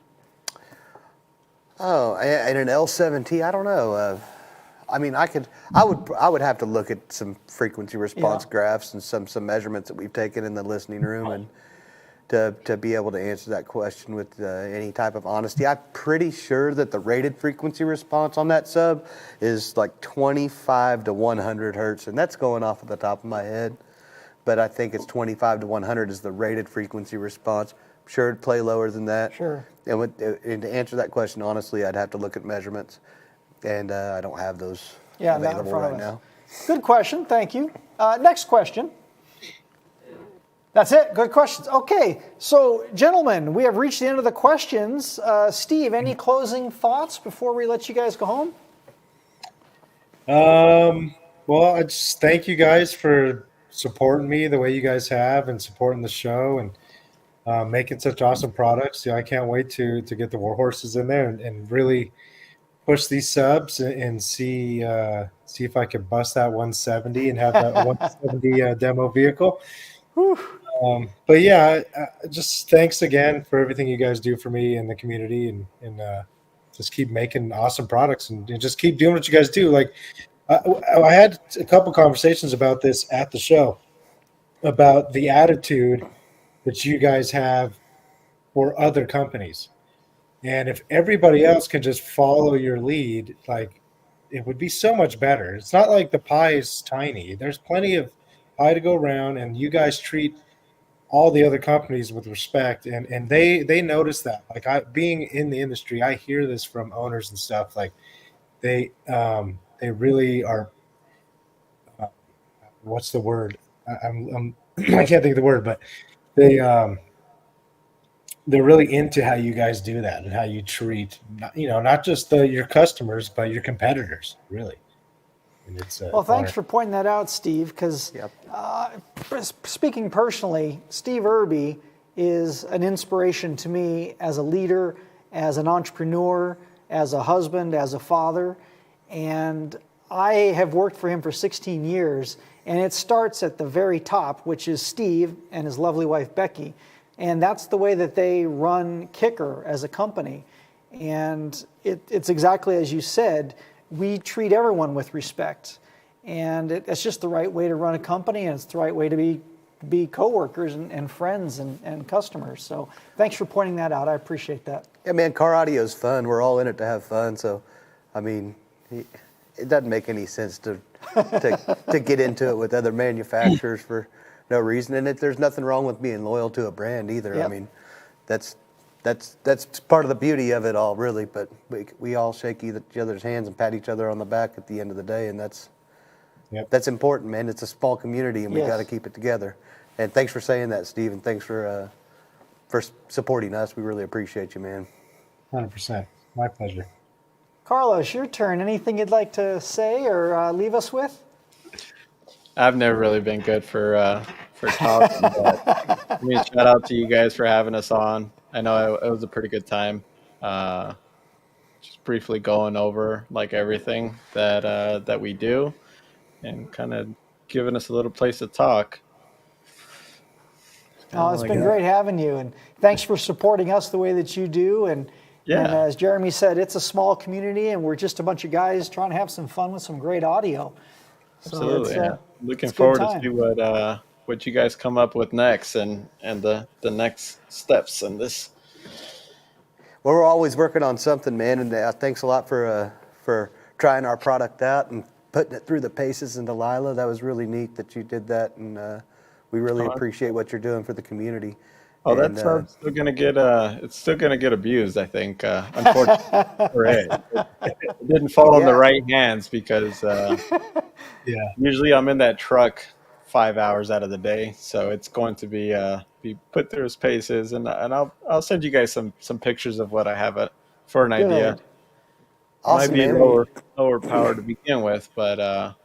Oh, and an L7T, I don't know. I mean, I would have to look at some frequency response graphs and some measurements that we've taken in the listening room, and to be able to answer that question with any type of honesty. I'm pretty sure that the rated frequency response on that sub is like 25 to 100 hertz, and that's going off at the top of my head. But I think it's 25 to 100 is the rated frequency response. I'm sure it'd play lower than that. Sure. And to answer that question honestly, I'd have to look at measurements, and I don't have those available right now. Good question. Thank you. Next question. That's it. Good questions. Okay. So, gentlemen, we have reached the end of the questions. Steve, any closing thoughts before we let you guys go home? Well, I just thank you guys for supporting me the way you guys have, and supporting the show, and making such awesome products. I can't wait to get the war horses in there and really push these subs and see if I can bust that 170 and have that 170 demo vehicle. But yeah, just thanks again for everything you guys do for me and the community, and just keep making awesome products, and just keep doing what you guys do. Like I had a couple conversations about this at the show, about the attitude that you guys have for other companies. And if everybody else can just follow your lead, like, it would be so much better. It's not like the pie is tiny. There's plenty of pie to go around, and you guys treat all the other companies with respect, and they notice that. Like, being in the industry, I hear this from owners and stuff. Like, they really are. What's the word? I can't think of the word, but they're really into how you guys do that and how you treat, not just your customers, but your competitors, really. And it's well, thanks for pointing that out, Steve, because speaking personally, Steve Irby is an inspiration to me as a leader, as an entrepreneur, as a husband, as a father, and I have worked for him for 16 years, and it starts at the very top, which is Steve and his lovely wife, Becky. And that's the way that they run Kicker as a company. And it's exactly as you said, we treat everyone with respect. And it's just the right way to run a company, and it's the right way to be coworkers and friends and customers. So thanks for pointing that out. I appreciate that. Yeah, man, car audio is fun. We're all in it to have fun. So, I mean, it doesn't make any sense to get into it with other manufacturers for no reason. And there's nothing wrong with being loyal to a brand either. Yep. I mean, that's part of the beauty of it all, really. But we all shake each other's hands and pat each other on the back at the end of the day, and that's important, man. It's a small community, and we got to keep it together. And thanks for saying that, Steve, and thanks for supporting us. We really appreciate you, man. 100%. My pleasure. Carlos, your turn. Anything you'd like to say or leave us with? I've never really been good for talking, but I mean, shout out to you guys for having us on. I know it was a pretty good time. Just briefly going over like everything that we do, and kind of giving us a little place to talk. Oh, it's been great having you, and thanks for supporting us the way that you do. And as Jeremy said, it's a small community, and we're just a bunch of guys trying to have some fun with some great audio. Absolutely. So looking forward to see what you guys come up with next, and the next steps in this. Well, we're always working on something, man, and thanks a lot for trying our product out and putting it through the paces in Delilah. That was really neat that you did that, and we really appreciate what you're doing for the community. Oh, that's still gonna get it's still gonna get abused, I think. Unfortunately, for it didn't fall in the right hands because usually I'm in that truck 5 hours out of the day, so it's going to be put through its paces, and I'll send you guys some pictures of what I have for an idea. Awesome, Might be man. lower power to begin with, but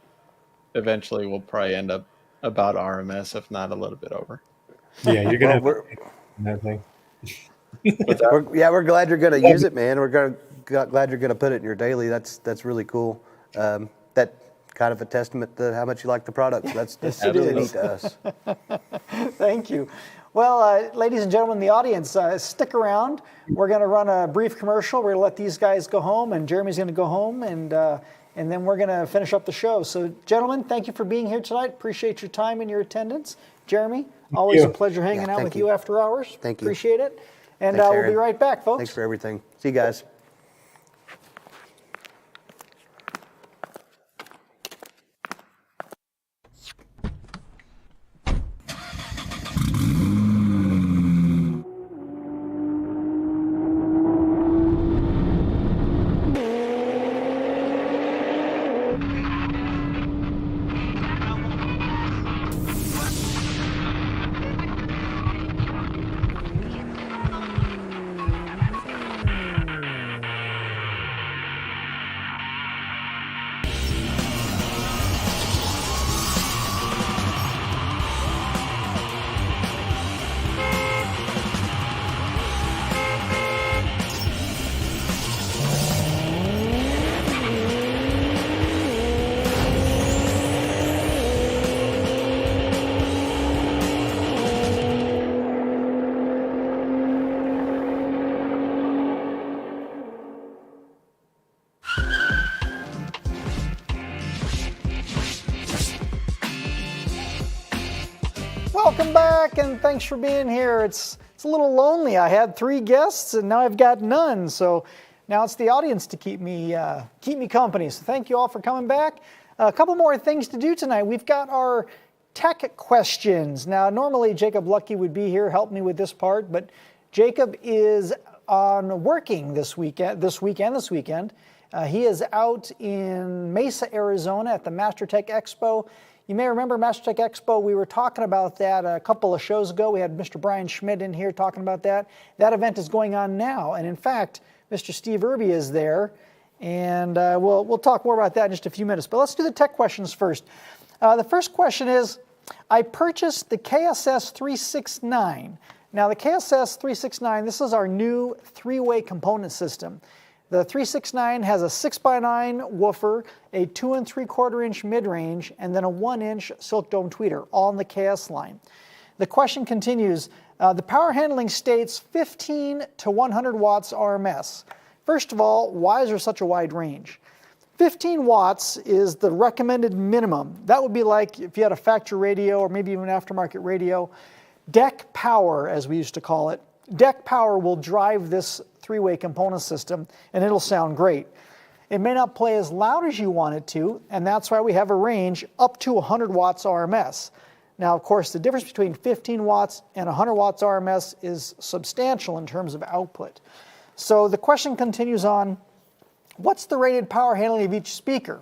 eventually we'll probably end up about RMS, if not a little bit over. Yeah, you're gonna have that thing. We're glad you're gonna use it, man. We're glad you're gonna put it in your daily. That's really cool. That kind of a testament to how much you like the product. So that's really neat to us. Thank you. Well, ladies and gentlemen in the audience, stick around. We're going to run a brief commercial. We're going to let these guys go home, and Jeremy's going to go home, and then we're going to finish up the show. So, gentlemen, thank you for being here tonight. Appreciate your time and your attendance. Jeremy, always a pleasure hanging out with you after hours. Thank you. Appreciate it. And Thanks, we'll be right back, folks. Thanks for everything. See you guys. Welcome back, and thanks for being here. It's a little lonely. I had 3 guests, and now I've got none. So now it's the audience to keep me company. So thank you all for coming back. A couple more things to do tonight. We've got our tech questions. Now, normally Jacob Lucky would be here, help me with this part, but Jacob is on working this weekend. He is out in Mesa, Arizona at the MasterTech Expo. You may remember MasterTech Expo, we were talking about that a couple of shows ago. We had Mr. Brian Schmidt in here talking about that. That event is going on now, and in fact, Mr. Steve Irby is there, and we'll talk more about that in just a few minutes. But let's do the tech questions first. The first question is, I purchased the KSS 369. Now the KSS 369, this is our new 3-way component system. The 369 has a 6x9 woofer, a 2 3/4-inch mid-range, and then a 1-inch silk dome tweeter, all in the KS line. The question continues, the power handling states 15 to 100 watts RMS. First of all, why is there such a wide range? 15 watts is the recommended minimum. That would be like if you had a factory radio or maybe even an aftermarket radio. Deck power, as we used to call it, deck power will drive this three-way component system, and it'll sound great. It may not play as loud as you want it to, and that's why we have a range up to 100 watts RMS. Now, of course, the difference between 15 watts and 100 watts RMS is substantial in terms of output. So the question continues on, what's the rated power handling of each speaker?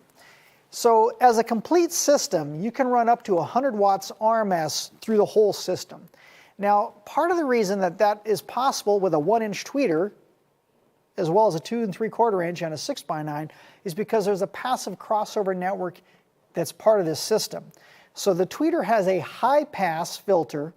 So as a complete system, you can run up to 100 watts RMS through the whole system. Now, part of the reason that that is possible with a 1-inch tweeter, as well as a 2 3/4 inch and a 6x9, is because there's a passive crossover network that's part of this system. So the tweeter has a high pass filter.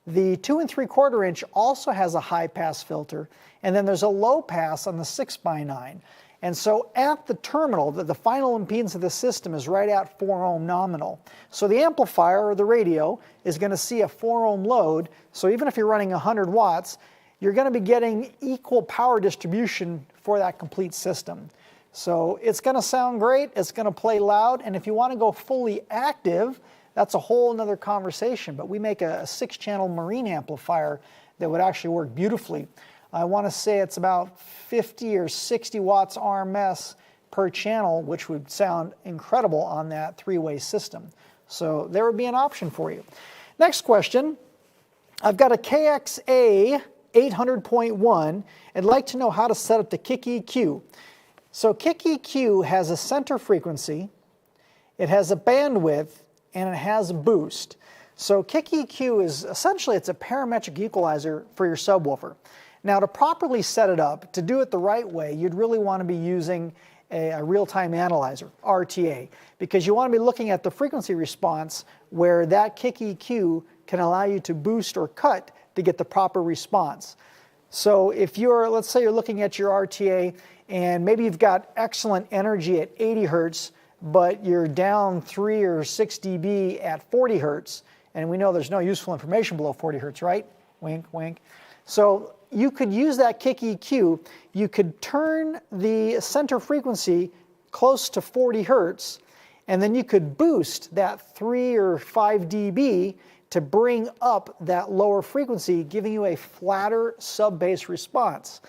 The 2 3/4 inch also has a high pass filter, and then there's a low pass on the 6x9. And so at the terminal, the final impedance of the system is right at 4 ohm nominal. So the amplifier or the radio is going to see a 4 ohm load. So even if you're running 100 watts, you're going to be getting equal power distribution for that complete system. So it's going to sound great, it's going to play loud, and if you want to go fully active, that's a whole nother conversation. But we make a 6-channel marine amplifier that would actually work beautifully. I want to say it's about 50 or 60 watts RMS per channel, which would sound incredible on that three-way system. So there would be an option for you. Next question. I've got a KXA 800.1 and like to know how to set up the Kick EQ. So Kick EQ has a center frequency, it has a bandwidth, and it has a boost. So Kick EQ is essentially, it's a parametric equalizer for your subwoofer. Now to properly set it up, to do it the right way, you'd really want to be using a real-time analyzer, RTA, because you want to be looking at the frequency response where that Kick EQ can allow you to boost or cut to get the proper response. So if you're, let's say you're looking at your RTA and maybe you've got excellent energy at 80 hertz, but you're down 3 or 6 dB at 40 hertz, and we know there's no useful information below 40 hertz, right? Wink, wink. So you could use that Kick EQ, you could turn the center frequency close to 40 hertz, and then you could boost that 3 or 5 dB to bring up that lower frequency, giving you a flatter sub-bass response.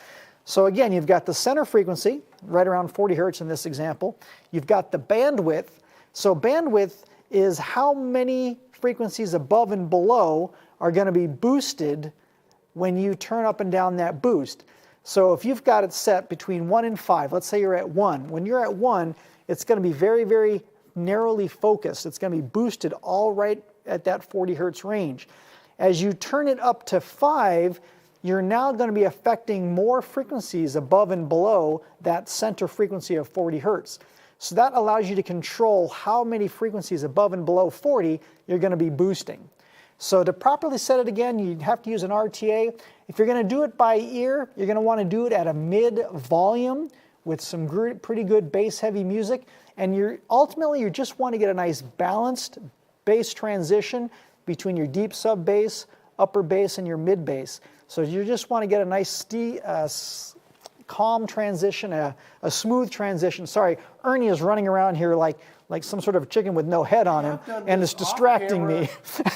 So again, you've got the center frequency, right around 40 hertz in this example. You've got the bandwidth. So bandwidth is how many frequencies above and below are going to be boosted when you turn up and down that boost. So if you've got it set between 1 and 5, let's say you're at 1. When you're at 1, it's going to be very, very narrowly focused. It's going to be boosted all right at that 40 hertz range. As you turn it up to 5, you're now going to be affecting more frequencies above and below that center frequency of 40 hertz. So that allows you to control how many frequencies above and below 40 you're going to be boosting. So to properly set it again, you'd have to use an RTA. If you're going to do it by ear, you're going to want to do it at a mid volume with some pretty good bass-heavy music. And you just want to get a nice balanced bass transition between your deep sub-bass, upper bass, and your mid-bass. So you just want to get a nice calm transition, a smooth transition. Sorry, Ernie is running around here like some sort of chicken with no head on him, and it's distracting me.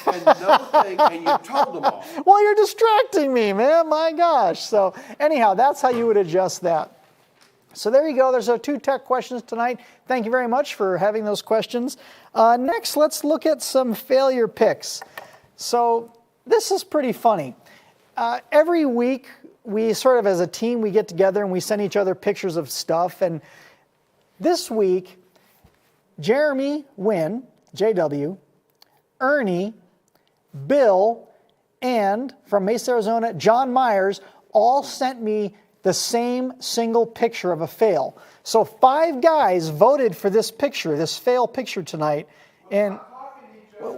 And you told them all. Well, you're distracting me, man. My gosh. So anyhow, that's how you would adjust that. So there you go. There's our 2 tech questions tonight. Thank you very much for having those questions. Next, let's look at some failure picks. So this is pretty funny. Every week, we sort of as a team, we get together and we send each other pictures of stuff. And this week, Jeremy Wynn, JW, Ernie, Bill, and from Mesa, Arizona, John Myers, all sent me the same single picture of a fail. So 5 guys voted for this picture, this fail picture tonight. And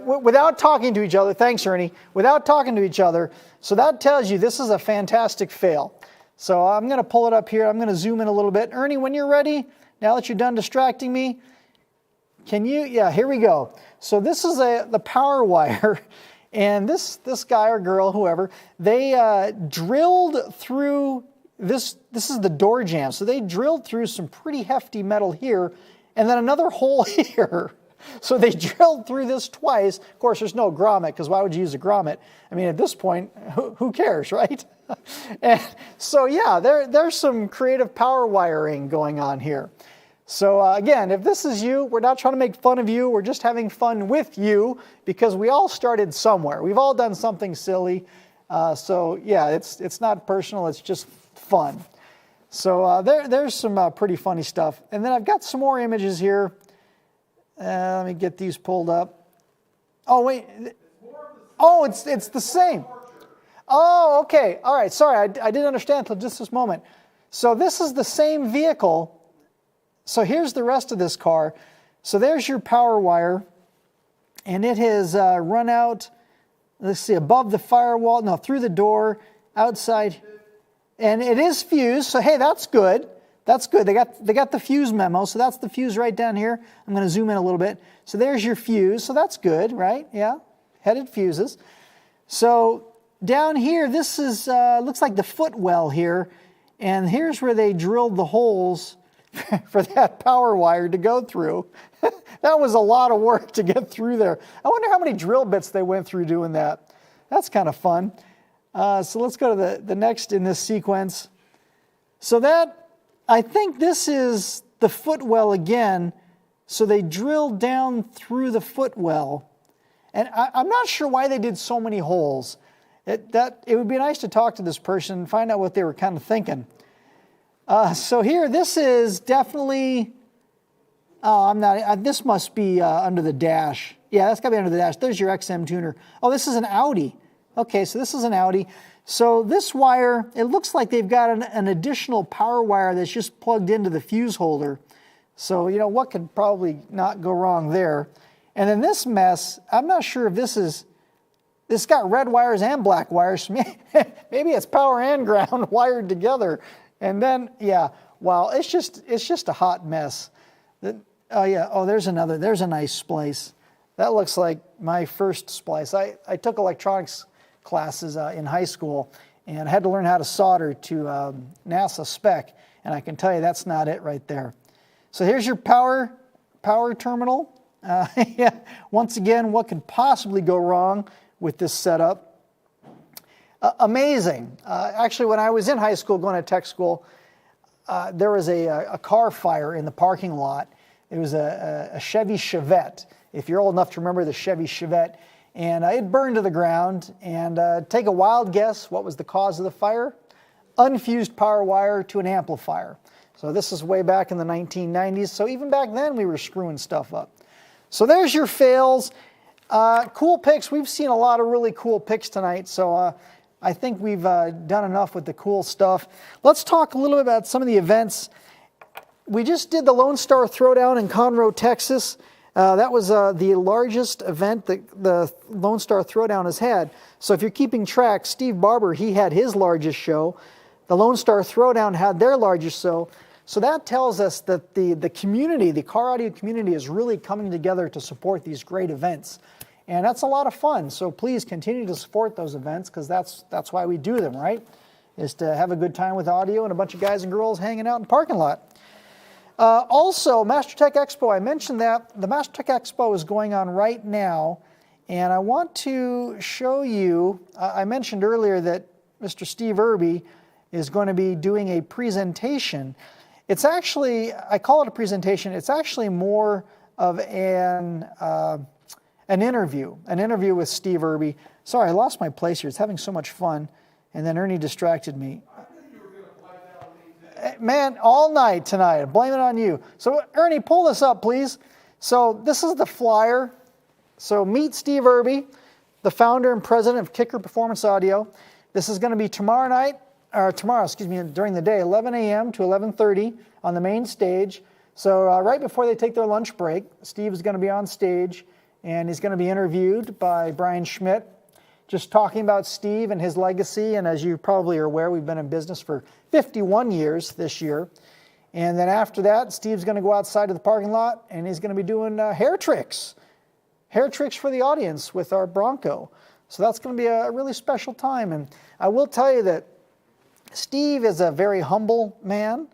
without talking to each other, thanks Ernie, without talking to each other. So that tells you this is a fantastic fail. So I'm going to pull it up here. I'm going to zoom in a little bit. Ernie, when you're ready, now that you're done distracting me, can you, yeah, here we go. So this is the power wire. And this guy or girl, whoever, they drilled through this is the door jamb. So they drilled through some pretty hefty metal here, and then another hole here. So they drilled through this twice. Of course, there's no grommet, because why would you use a grommet? I mean, at this point, who cares, right? And so yeah, there's some creative power wiring going on here. So again, if this is you, we're not trying to make fun of you. We're just having fun with you, because we all started somewhere. We've all done something silly. So yeah, it's not personal. It's just fun. So there's some pretty funny stuff. And then I've got some more images here. Let me get these pulled up. Oh, wait. Oh, it's the same. Oh, okay. All right. Sorry, I didn't understand until just this moment. So this is the same vehicle. So here's the rest of this car. So there's your power wire. And it has run out, let's see, above the firewall. No, through the door, outside. And it is fused. So, hey, that's good. That's good. They got the fuse memo. So that's the fuse right down here. I'm going to zoom in a little bit. So there's your fuse. So that's good, right? Yeah, headed fuses. So down here, this is looks like the footwell here. And here's where they drilled the holes for that power wire to go through. That was a lot of work to get through there. I wonder how many drill bits they went through doing that. That's kind of fun. So let's go to the next in this sequence. So I think this is the footwell again. So they drilled down through the footwell. And I'm not sure why they did so many holes. It would be nice to talk to this person and find out what they were kind of thinking. So here, this is definitely, this must be under the dash. Yeah, that's got to be under the dash. There's your XM tuner. Oh, this is an Audi. Okay, so this is an Audi. So this wire, it looks like they've got an additional power wire that's just plugged into the fuse holder. So, you know, what could probably not go wrong there? And then this mess, I'm not sure if this got red wires and black wires. Maybe it's power and ground wired together. And then, yeah, wow, it's just a hot mess. Oh yeah, oh there's a nice splice. That looks like my first splice. I took electronics classes in high school, and I had to learn how to solder to NASA spec, and I can tell you that's not it right there. So here's your power terminal. Yeah, once again, what could possibly go wrong with this setup? Amazing. Actually, when I was in high school, going to tech school, there was a car fire in the parking lot. It was a Chevy Chevette, if you're old enough to remember the Chevy Chevette. And it burned to the ground. And take a wild guess, what was the cause of the fire? Unfused power wire to an amplifier. So this is way back in the 1990s. So even back then, we were screwing stuff up. So there's your fails. Cool picks. We've seen a lot of really cool picks tonight. So I think we've done enough with the cool stuff. Let's talk a little bit about some of the events. We just did the Lone Star Throwdown in Conroe, Texas. That was the largest event that the Lone Star Throwdown has had. So if you're keeping track, Steve Barber, he had his largest show. The Lone Star Throwdown had their largest show. So that tells us that the community, the car audio community, is really coming together to support these great events. And that's a lot of fun. So please continue to support those events, because that's why we do them, right? Is to have a good time with audio and a bunch of guys and girls hanging out in the parking lot. Also, MasterTech Expo, I mentioned that. The MasterTech Expo is going on right now. And I want to show you, I mentioned earlier that Mr. Steve Irby is going to be doing a presentation. It's actually, I call it a presentation, it's actually more of an interview with Steve Irby. Sorry, I lost my place here. It's having so much fun. And then Ernie distracted me. Man, all night tonight. I blame it on you. So Ernie, pull this up, please. So this is the flyer. So meet Steve Irby, the founder and president of Kicker Performance Audio. This is going to be tomorrow, during the day, 11 a.m. to 11:30 on the main stage. So right before they take their lunch break, Steve is going to be on stage, and he's going to be interviewed by Brian Schmidt, just talking about Steve and his legacy. And as you probably are aware, we've been in business for 51 years this year. And then after that, Steve's going to go outside to the parking lot, and he's going to be doing hair tricks for the audience with our Bronco. So that's going to be a really special time. And I will tell you that Steve is a very humble man,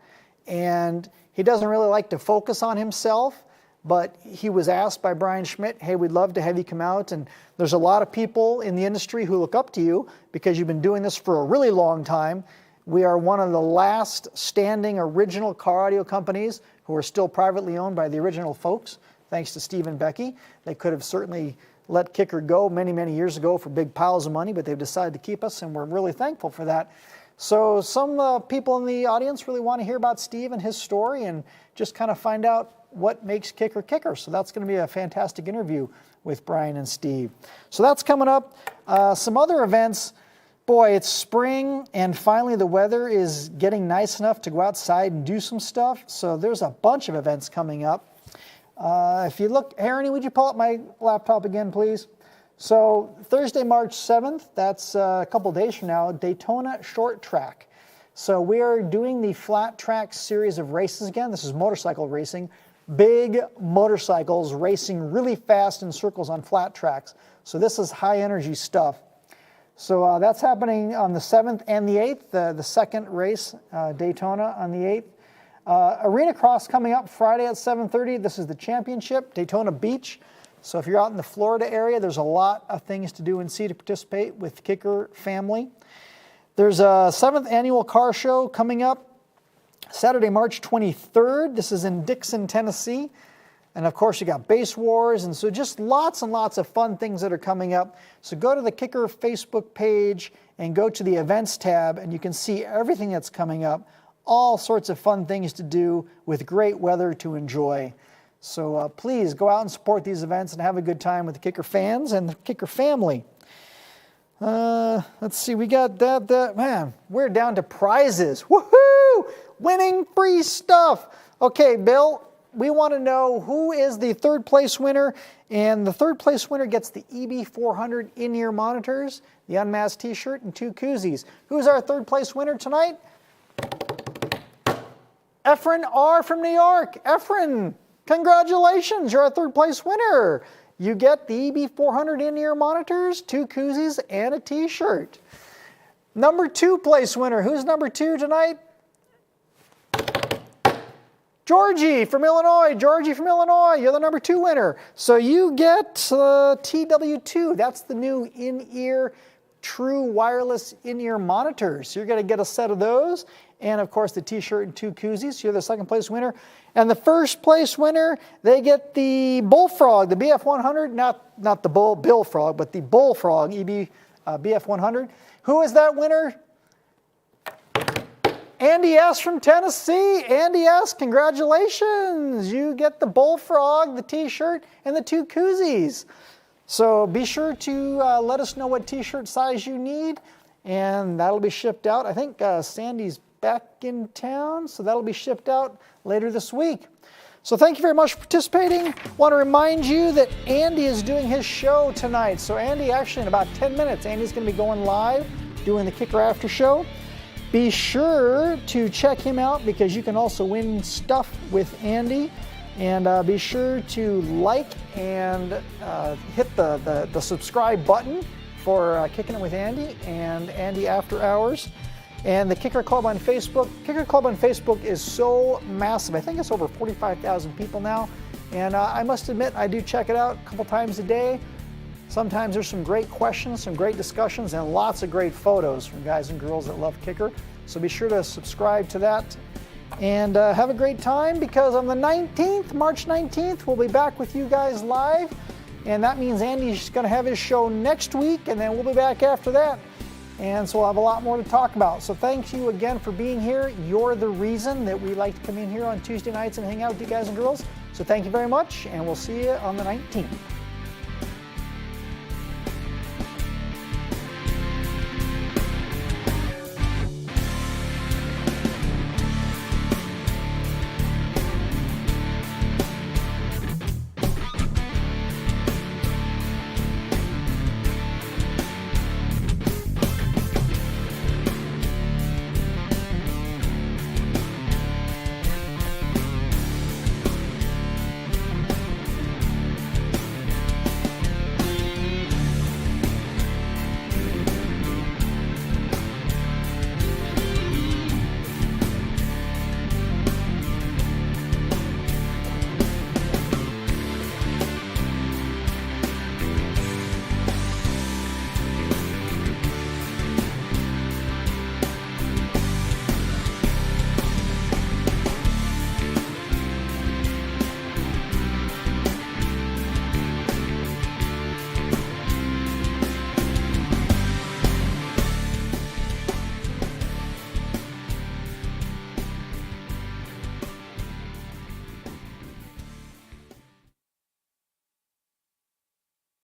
and he doesn't really like to focus on himself, but he was asked by Brian Schmidt, hey, we'd love to have you come out, and there's a lot of people in the industry who look up to you because you've been doing this for a really long time. We are one of the last standing original car audio companies who are still privately owned by the original folks, thanks to Steve and Becky. They could have certainly let Kicker go many, many years ago for big piles of money, but they've decided to keep us, and we're really thankful for that. So some people in the audience really want to hear about Steve and his story and just kind of find out what makes Kicker Kicker. So that's going to be a fantastic interview with Brian and Steve. So that's coming up. Some other events. Boy, it's spring, and finally the weather is getting nice enough to go outside and do some stuff. So there's a bunch of events coming up. If you look, Harry, would you pull up my laptop again, please? So Thursday, March 7th, that's a couple days from now, Daytona Short Track. So we are doing the flat track series of races again. This is motorcycle racing. Big motorcycles racing really fast in circles on flat tracks. So this is high energy stuff. So that's happening on the 7th and the 8th, the second race, Daytona on the 8th. Arena Cross coming up Friday at 7:30. This is the championship, Daytona Beach. So if you're out in the Florida area, there's a lot of things to do and see to participate with Kicker family. There's a 7th annual car show coming up Saturday, March 23rd. This is in Dixon, Tennessee. And of course, you got Base Wars, and so just lots and lots of fun things that are coming up. So go to the Kicker Facebook page and go to the events tab, and you can see everything that's coming up. All sorts of fun things to do with great weather to enjoy. So please go out and support these events and have a good time with the Kicker fans and the Kicker family. Let's see, we got that. Man, we're down to prizes. Woohoo! Winning free stuff. Okay, Bill, we want to know who is the third place winner, and the third place winner gets the EB400 in-ear monitors, the UnMasked t-shirt, and 2 koozies. Who's our third place winner tonight? Efren R. from New York. Efren, congratulations, you're our third place winner. You get the EB400 in-ear monitors, 2 koozies, and a t-shirt. Number 2 place winner. Who's number 2 tonight? Georgie from Illinois. Georgie from Illinois, you're the number 2 winner. So you get TW2. That's the new in-ear, true wireless in-ear monitors. So you're going to get a set of those. And of course the t-shirt and 2 koozies. So you're the second place winner. And the first place winner, they get the Bullfrog, the BF100, not the Bill Frog, but the Bullfrog BF100. Who is that winner? Andy S. from Tennessee. Andy S., congratulations. You get the Bullfrog, the t-shirt, and the 2 koozies. So be sure to let us know what t-shirt size you need, and that'll be shipped out. I think Sandy's back in town, so that'll be shipped out later this week. So thank you very much for participating. Want to remind you that Andy is doing his show tonight. So Andy, actually in about 10 minutes, Andy's going to be going live doing the Kicker After Show. Be sure to check him out because you can also win stuff with Andy. And be sure to like and hit the subscribe button for Kicking It with Andy and Andy After Hours. And the Kicker Club on Facebook. Kicker Club on Facebook is so massive. I think it's over 45,000 people now. And I must admit, I do check it out a couple times a day. Sometimes there's some great questions, some great discussions, and lots of great photos from guys and girls that love Kicker. So be sure to subscribe to that. And have a great time, because on the 19th, March 19th, we'll be back with you guys live. And that means Andy's going to have his show next week, and then we'll be back after that. And so we'll have a lot more to talk about. So thank you again for being here. You're the reason that we like to come in here on Tuesday nights and hang out with you guys and girls. So thank you very much, and we'll see you on the 19th.